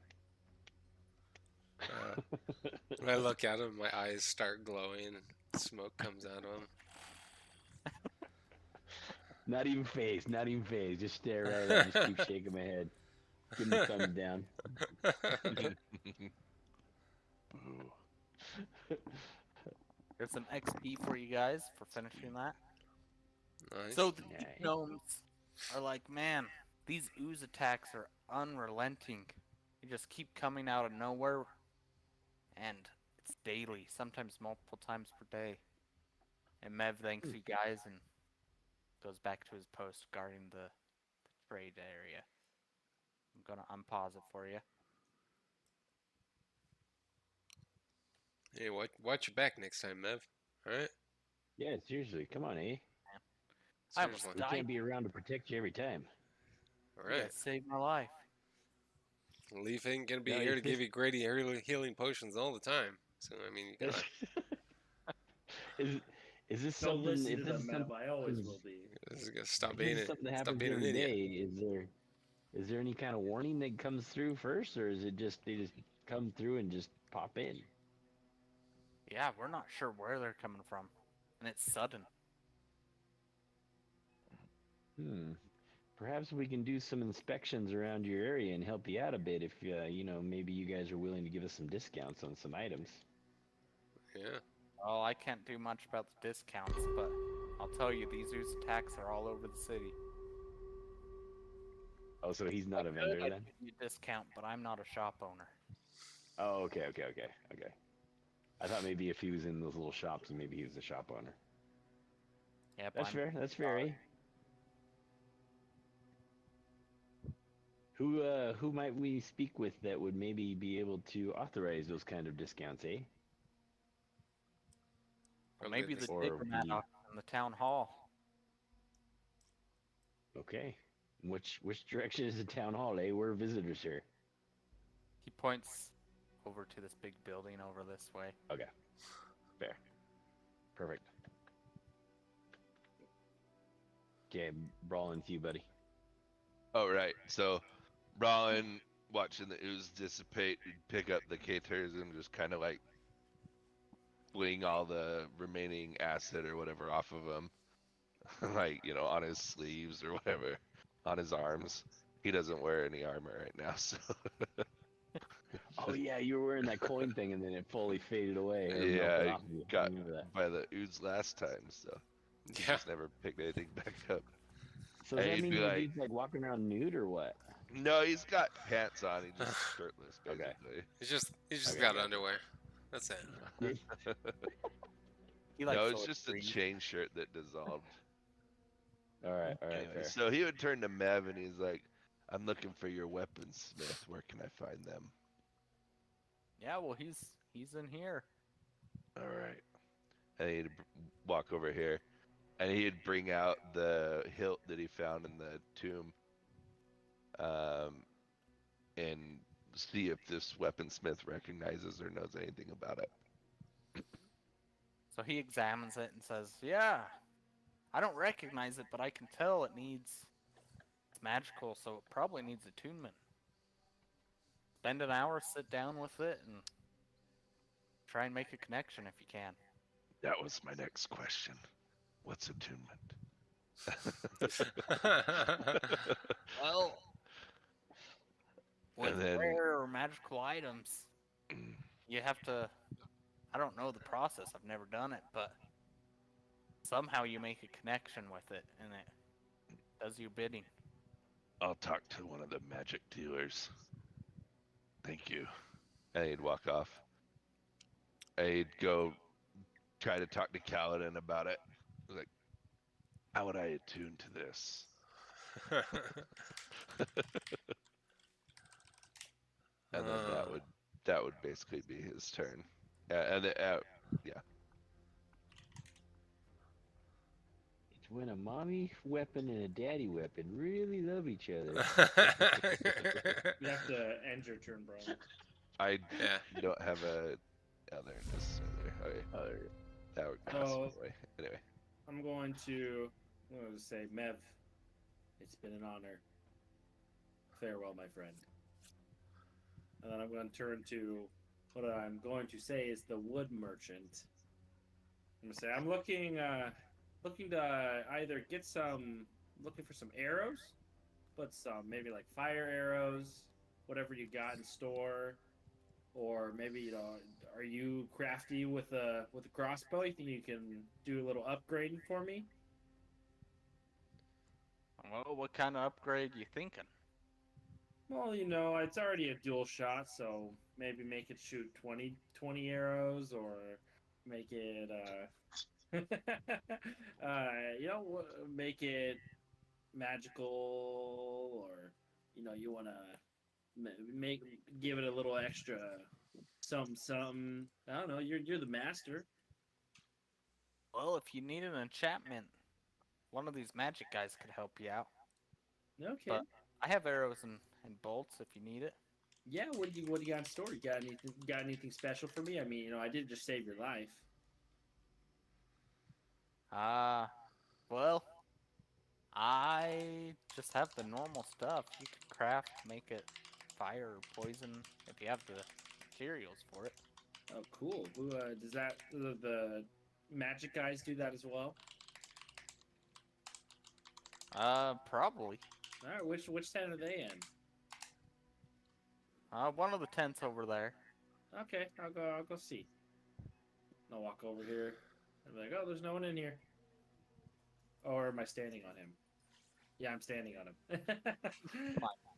When I look at him, my eyes start glowing and smoke comes out of them.
Not even phase, not even phase. Just stare right at him. Just keep shaking my head. Give him the thumbs down.
Ooh.
There's some XP for you guys for finishing that.
Nice.
So the
Nice.
gnomes are like, man, these ooze attacks are unrelenting. You just keep coming out of nowhere, and it's daily, sometimes multiple times per day. And Mev thanks you guys and goes back to his post guarding the trade area. I'm gonna unpause it for you.
Hey, watch your back next time, Mev. All right.
Yeah, seriously, come on, eh?
I almost
Seriously.
We
died.
can't be around to protect you every time.
All
You
right.
guys saved my life.
Leaf ain't gonna be
No,
here
he's
to give
pissed.
you great healing potions all the time. So I mean, you gotta
is is this
Don't
something?
listen
If
to
this
them,
is
Mev.
something,
I always will be.
you gotta stop
if
being
this is something that
stop
happens
being an
every
idiot.
day, is there any kind of warning that comes through first, or is it just they just come through and just pop in?
Yeah, we're not sure where they're coming from, and it's sudden.
Hmm. Perhaps we can do some inspections around your area and help you out a bit if maybe you guys are willing to give us some discounts on some items.
Yeah.
Well, I can't do much about the discounts, but I'll tell you, these ooze attacks are all over the city.
Oh, so he's not a vendor
I'd
then?
give you a discount, but I'm not a shop owner.
Oh, okay. I thought maybe if he was in those little shops, maybe he was a shop owner.
Yep,
That's
I'm
fair. That's fair, eh? Who might we speak with that would maybe be able to authorize those kind of discounts, eh?
Well,
Probably
maybe the
Or
diplomat
be
in the town hall.
okay. Which direction is the town hall, eh? We're visitors here.
He points over to this big building over this way.
Okay. Fair. Perfect. Okay, brawling to you, buddy.
Oh, right. So, Brawlin, watching the ooze dissipate, he'd pick up the K-Ters and just kind of like fling all the remaining acid or whatever off of him. Like, on his sleeves or whatever, on his arms. He doesn't wear any armor right now, so.
Oh yeah, you were wearing that coin thing and then it fully faded away or
Yeah,
melted
I
off of you. I
got
remember that.
by the ooze last time, so he
Yeah.
just never picked anything back up.
So does
Hey,
that
he'd
mean
be
the
like,
dude's like walking around nude or what?
no, he's got pants on. He's just shirtless,
Okay.
basically.
He's just
Okay,
got
gotcha.
underwear. That's it.
He likes
No,
to
it's
let
just a
breathe.
chain shirt that dissolved.
All right,
Anyway,
fair.
so he would turn to Mev and he's like, I'm looking for your weaponsmith. Where can I find them?
Yeah, well, he's in here.
All right. And he'd walk over here and he'd bring out the hilt that he found in the tomb and see if this weaponsmith recognizes or knows anything about it.
So he examines it and says, "Yeah, I don't recognize it, but I can tell it's magical, so it probably needs attunement. Spend an hour, sit down with it, and try and make a connection if you can."
That was my next question. What's attunement?
Well, with
And then
rare or magical items, you have to. I don't know the process. I've never done it, but somehow you make a connection with it, and it does your bidding.
I'll talk to one of the magic dealers. Thank you. And he'd walk off. And he'd go try to talk to Kaladin about it. Like, how would I attune to this? And then that would basically be his turn. Yeah.
It's when a mommy weapon and a daddy weapon really love each other.
You have to end your turn, bro.
I
Yeah.
don't have a other necessarily. Okay. That would cost me away. Anyway.
I'm going to say, Mev, it's been an honor. Farewell, my friend. And then I'm going to turn to what I'm going to say is the wood merchant. I'm going to say I'm looking to either get looking for some arrows, but some maybe like fire arrows, whatever you got in store, or maybe are you crafty with a crossbow? You think you can do a little upgrading for me?
Well, what kind of upgrade you thinking?
Well, it's already a dual shot, so maybe make it shoot 20 arrows, or make it make it magical, or you want to give it a little extra something. I don't know. You're the master.
Well, if you need an enchantment, one of these magic guys could help you out.
Okay.
But I have arrows and bolts if you need it.
Yeah, what do you got in store? Got anything special for me? I mean, I did just save your life.
Well, I just have the normal stuff. You can craft, make it fire or poison if you have the materials for it.
Oh, cool. Who does that? The magic guys do that as well?
Probably.
All right. Which tent are they in?
One of the tents over there.
Okay, I'll go see. I'll walk over here and be like, oh, there's no one in here. Or am I standing on him? Yeah, I'm standing on him.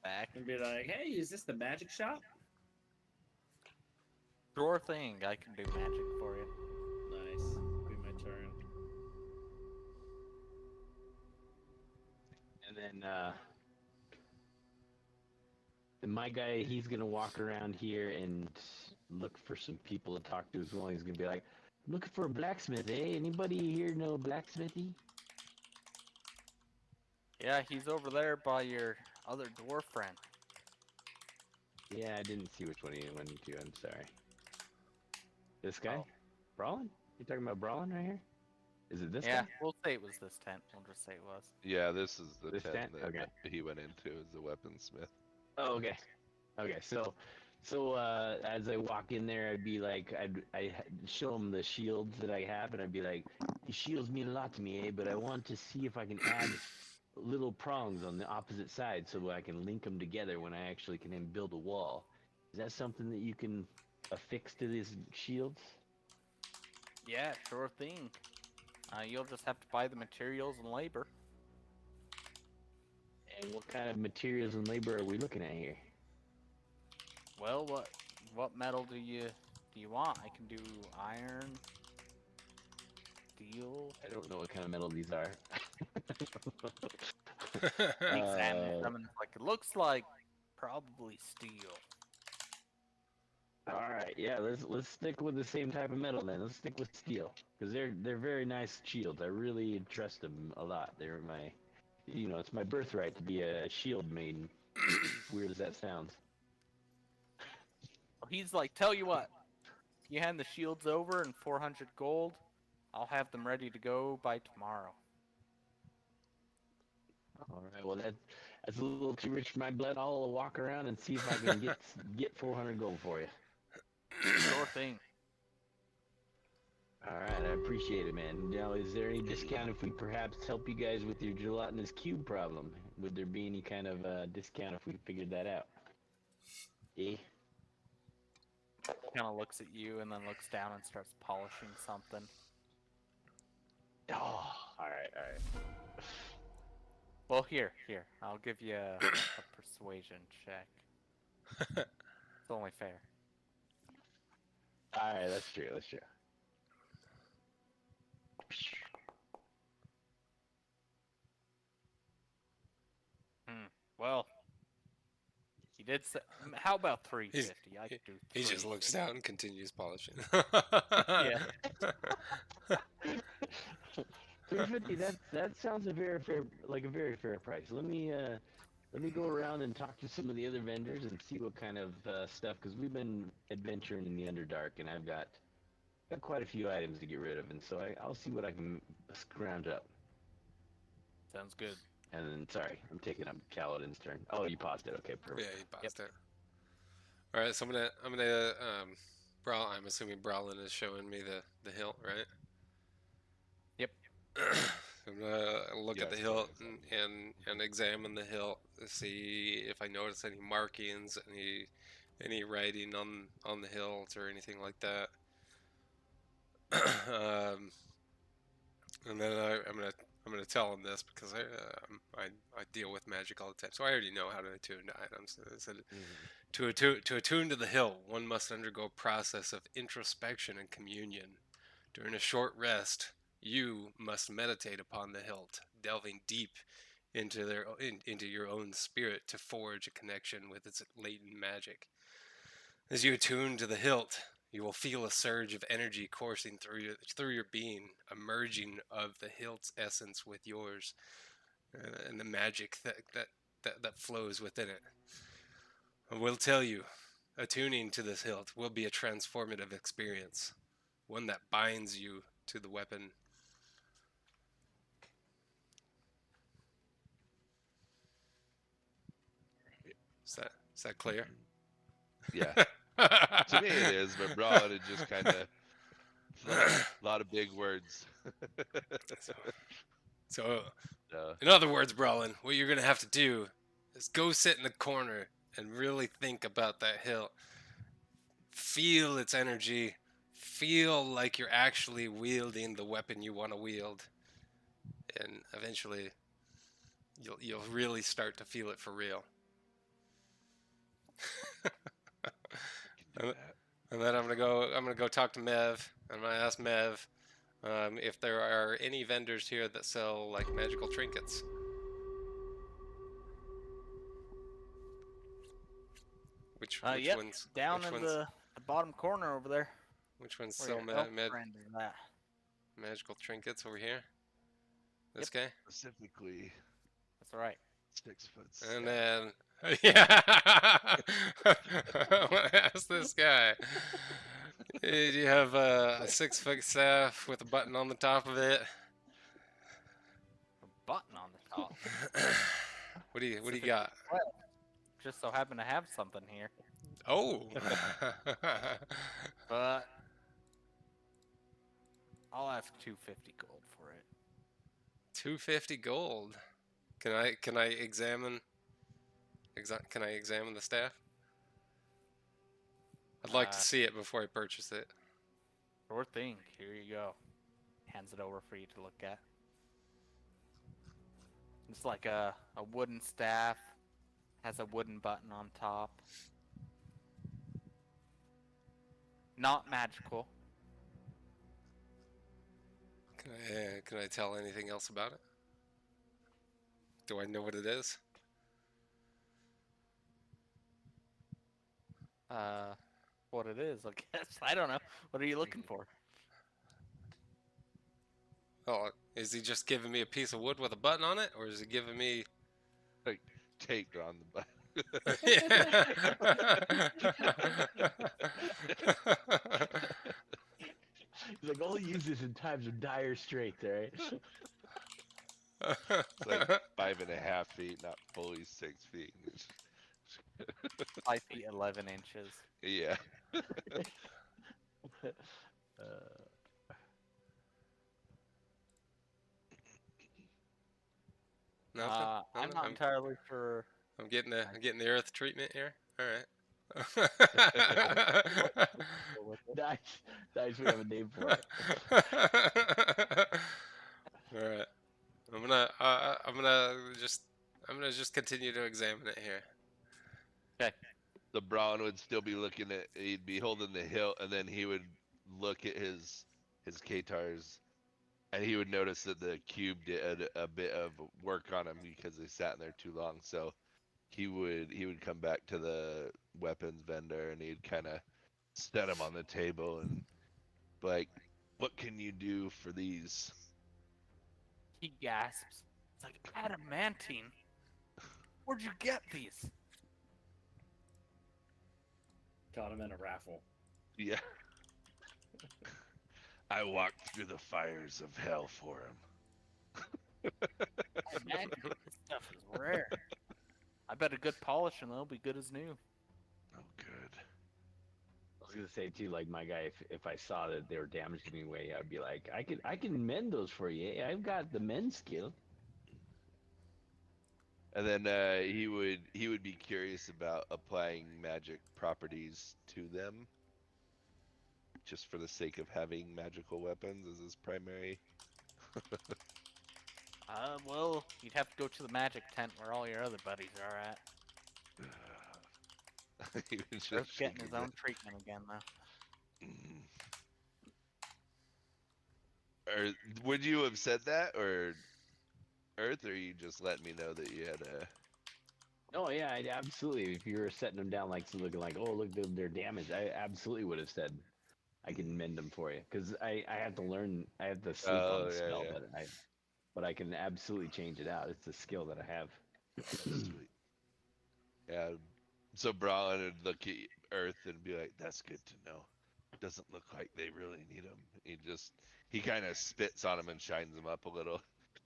Back.
And be like, hey, is this the magic shop?
Sure thing. I can do magic for you.
Nice. Be my turn.
And then my guy, he's gonna walk around here and look for some people to talk to as well. He's gonna be like, looking for a blacksmith, eh? Anybody here know blacksmithy?
Yeah, he's over there by your other dwarf friend.
Yeah, I didn't see which one he went into. I'm sorry. This guy?
Oh.
Brawlin? You talking about Brawlin right here? Is it this
Yeah,
guy?
we'll say it was this tent. We'll just say it was.
Yeah, this is the
This
tent
tent?
that
Okay.
he went into as the weaponsmith.
Oh, okay. Okay, so as I walk in there, I'd be like, I show him the shields that I have, and I'd be like, these shields mean a lot to me, eh? But I want to see if I can add little prongs on the opposite side so I can link them together when I actually can then build a wall. Is that something that you can affix to these shields?
Yeah, sure thing. You'll just have to buy the materials and labor.
And what kind of materials and labor are we looking at here?
Well, what metal do you want? I can do iron, steel.
I don't know what kind of metal these are.
Examine them and it's like it looks like probably steel.
All right, yeah, let's stick with the same type of metal then. Let's stick with steel because they're very nice shields. I really trust them a lot. They're my, it's my birthright to be a shield maiden. Weird as that sounds.
He's like, tell you what, if you hand the shields over and 400 gold, I'll have them ready to go by tomorrow.
All right, well that's a little too rich for my blood. I'll walk around and see if I can get 400 gold for you.
Sure thing.
All right, I appreciate it, man. Now, is there any discount if we perhaps help you guys with your gelatinous cube problem? Would there be any kind of discount if we figured that out? Eh?
Kind of looks at you and then looks down and starts polishing something.
Oh, all right.
Well, here, I'll give you a persuasion check. It's only fair.
All right, that's true.
Well, he did say, how about 350? I could do 350.
He just looks down and continues polishing.
Yeah.
350. That sounds a very fair price. Let me go around and talk to some of the other vendors and see what kind of stuff, because we've been adventuring in the Underdark, and I've got quite a few items to get rid of, and so I'll see what I can scrounge up.
Sounds good.
And then, sorry, I'm taking up Kaladin's turn. Oh, you paused it. Okay, perfect.
Yeah, he paused it. All right, so I'm gonna I'm assuming Brawlin is showing me the hilt, right?
Yep.
I'm gonna look at the
Yes,
hilt
yes,
and examine the hilt to see if I notice any markings, any writing on the hilt or anything like that. And then I'm gonna tell him this because I deal with magic all the time, so I already know how to attune to items. I said, to attune to the hilt, one must undergo a process of introspection and communion. During a short rest, you must meditate upon the hilt, delving deep into your own spirit to forge a connection with its latent magic. As you attune to the hilt, You will feel a surge of energy coursing through your being, emerging of the hilt's essence with yours, and the magic that flows within it. I will tell you, attuning to this hilt will be a transformative experience, one that binds you to the weapon. Is that clear?
Yeah. To me it is, but Brawlin it just kind of a lot of big words.
So,
No.
in other words, Brawlin, what you're gonna have to do is go sit in the corner and really think about that hilt. Feel its energy. Feel like you're actually wielding the weapon you want to wield, and eventually, you'll really start to feel it for real. And then I'm gonna go talk to Mev. I'm gonna ask Mev if there are any vendors here that sell like magical trinkets. Which
Yep,
ones?
down
which
in
ones?
the bottom corner over there.
Which ones
Where
sell
your elf friend is at.
magical trinkets over here? This guy?
Specifically
That's right.
6 foot.
And then, yeah, I'm gonna ask this guy. Do you have a 6-foot staff with a button on the top of it?
A button on the top.
What do you got?
Well, just so happen to have something here.
Oh,
But I'll ask 250 gold for it.
250 gold. Can I examine? Can I examine the staff? I'd like to see it before I purchase it.
Sure thing. Here you go. Hands it over for you to look at. It's like a wooden staff. Has a wooden button on top. Not magical.
Can I tell anything else about it? Do I know what it is?
What it is, I guess. I don't know. What are you looking for?
Oh, is he just giving me a piece of wood with a button on it, or is he giving me
like tape on the button?
He's like, only use this in times of dire straits, alright?
It's like 5.5 feet, not fully 6 feet.
5 feet 11 inches.
Yeah.
Nothing?
I'm not entirely sure.
I'm getting the earth treatment here. All right.
Nice, we have a name for it.
All right. I'm gonna just continue to examine it here.
Okay.
The Braun would still be looking at. He'd be holding the hilt, and then he would look at his Katars, and he would notice that the cube did a bit of work on him because they sat in there too long. So he would come back to the weapons vendor, and he'd kind of set them on the table and be like, "What can you do for these?"
He gasps. It's like, adamantine? Where'd you get these?
Caught him in a raffle.
Yeah. I walked through the fires of hell for him.
Man, this stuff is rare. I bet a good polish and they'll be good as new.
Oh, good.
I was gonna say too, like my guy, if I saw that they were damaged in any way, I'd be like, I can mend those for you. I've got the mend skill.
And then he would be curious about applying magic properties to them, just for the sake of having magical weapons as his primary.
Well, you'd have to go to the magic tent where all your other buddies are at.
He was
Earth's
just
getting his own treatment again, though.
Or would you have said that, or Earth, or you just let me know that you had a?
Oh yeah, absolutely. If you were setting them down like looking like, oh look, they're damaged, I absolutely would have said I can mend them for you because I have to learn. I have to sleep on
Oh,
the
yeah,
spell,
yeah.
but I can absolutely change it out. It's a skill that I have.
That's sweet. Yeah. So Braun would look at Earth and be like, "That's good to know. Doesn't look like they really need him." He kind of spits on him and shines him up a little.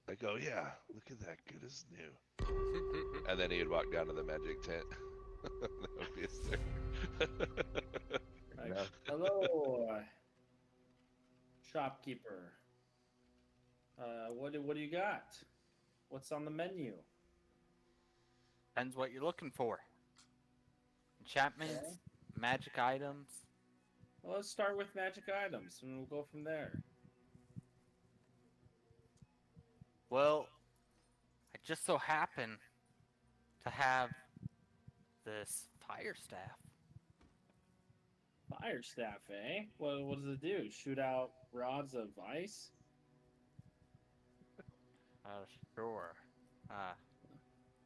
Like, "Oh yeah, look at that, good as new." And then he'd walk down to the magic tent. That would be his turn.
Fair enough.
Hello, shopkeeper. What do you got? What's on the menu?
Depends what you're looking for. Enchantments,
Okay.
magic items.
Well, let's start with magic items, and we'll go from there.
Well, I just so happen to have this fire staff.
Fire staff, eh? What does it do? Shoot out rods of ice?
Sure.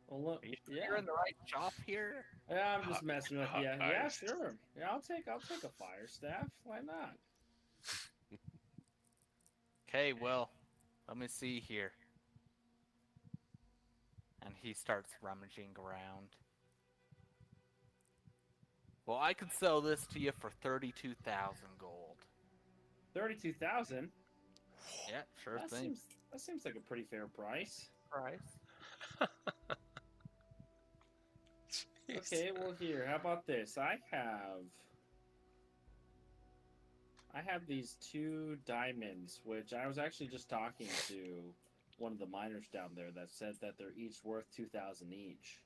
Well, look,
You're in the right shop here.
Yeah, I'm just messing with
Hot
you. Yeah,
ice.
sure. Yeah, I'll take a fire staff. Why not?
Okay, well, let me see here. And he starts rummaging around. Well, I could sell this to you for 32,000 gold.
32,000.
Yeah, sure
That
thing.
seems like a pretty fair price.
Price.
Okay, well here, how about this? I have these 2 diamonds, which I was actually just talking to one of the miners down there that said that they're each worth 2,000 each.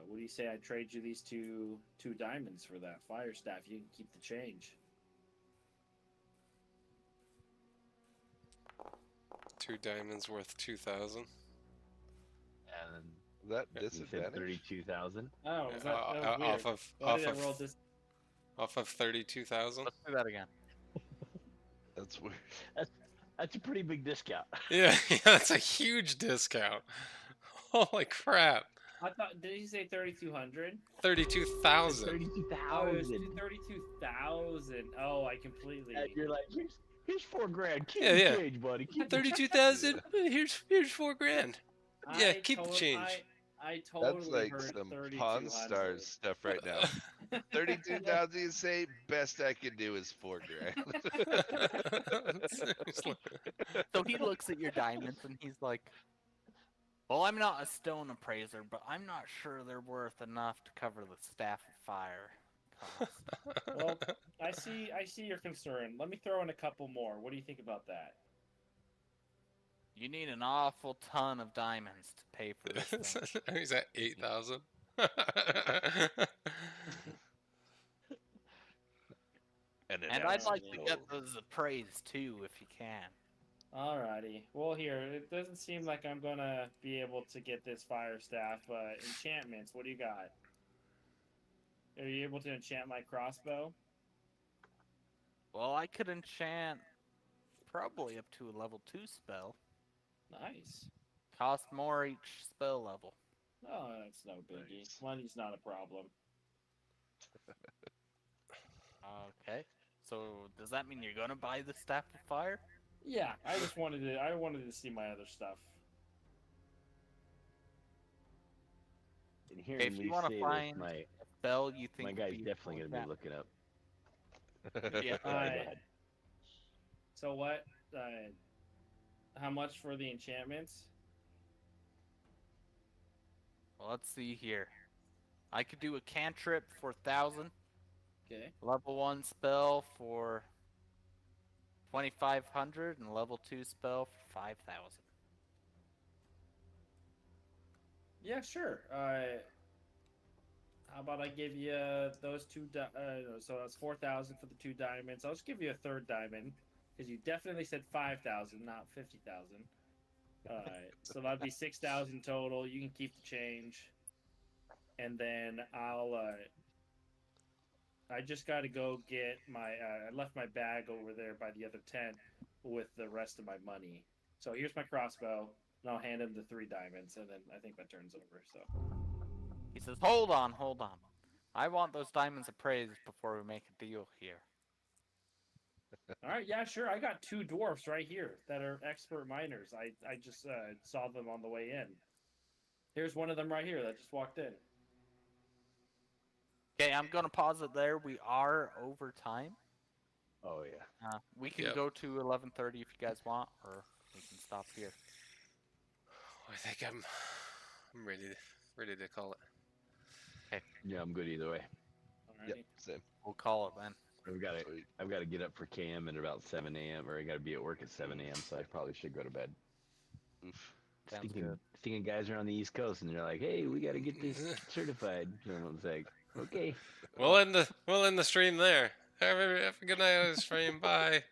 What do you say I trade you these two diamonds for that fire staff? You can keep the change.
2 diamonds worth 2,000.
And
Is that
you said
disadvantage?
Oh,32,000. was that was weird.
Off of
Why did I roll this?
32,000.
Let's do that again.
That's weird.
That's a pretty big discount.
Yeah, that's a huge discount. Holy crap!
I thought, did he say 3,200?
32,000.
32,000.
32,000. Oh, I completely.
And you're like, here's $4,000. Keep
Yeah,
the
yeah.
change, buddy. Keep the
32,000. Here's $4,000. Yeah, keep the change.
I totally
That's like
heard
some
3,200.
Pawn Stars stuff right now. 32,000, you say? Best I can do is $4,000.
Seriously.
So he looks at your diamonds and he's like, well, I'm not a stone appraiser, but I'm not sure they're worth enough to cover the staff of fire cost.
Well, I see your concern. Let me throw in a couple more. What do you think about that?
You need an awful ton of diamonds to pay for this thing.
He's at 8,000.
And
And I'd like to get those appraised too, if you can.
Alrighty. Well, here, it doesn't seem like I'm gonna be able to get this fire staff. Enchantments, what do you got? Are you able to enchant my crossbow?
Well, I could enchant probably up to a level 2 spell.
Nice.
Cost more each spell level.
Oh, that's no biggie.
Nice.
Money's not a problem.
Okay. So does that mean you're gonna buy the staff of fire?
Yeah, I just wanted to. I wanted to see my other stuff.
And hearing
If
Lee
you want
say
to
this,
find
my
a spell you think
my
would
guy's
be
definitely gonna be looking up.
Yeah.
Go
Alright.
ahead.
So what? How much for the enchantments?
Well, let's see here. I could do a cantrip for 1,000.
Okay.
Level 1 spell for 2,500 and level 2 spell for 5,000.
Yeah, sure. How about I give you those two? So that's 4,000 for the 2 diamonds. I'll just give you a 3rd diamond because you definitely said 5,000, not 50,000. So that'd be 6,000 total. You can keep the change, and then I just got to go get my. I left my bag over there by the other tent with the rest of my money. So here's my crossbow, and I'll hand him the 3 diamonds, and then I think that turns over. So.
He says, hold on. I want those diamonds appraised before we make a deal here.
All right, yeah, sure. I got 2 dwarfs right here that are expert miners. I just saw them on the way in. Here's one of them right here that just walked in.
Okay, I'm gonna pause it there. We are over time.
Oh yeah.
We can
Yep.
go to 11:30 if you guys want, or we can stop here.
I think I'm ready to call it.
Yeah, I'm good either way.
Alrighty.
Yep, same.
We'll call it then.
Sweet.
I've got to get up for KM at about 7 a.m. or I got to be at work at 7 a.m. So I probably should go to bed.
Oof.
Sounds good.
Thinking guys are on the East Coast and they're like, "Hey, we got to get this certified." And I was like, "Okay."
We'll end the stream there. Have a good night on the stream. Bye.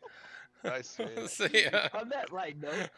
Bye, stream.
See ya.
On that light note.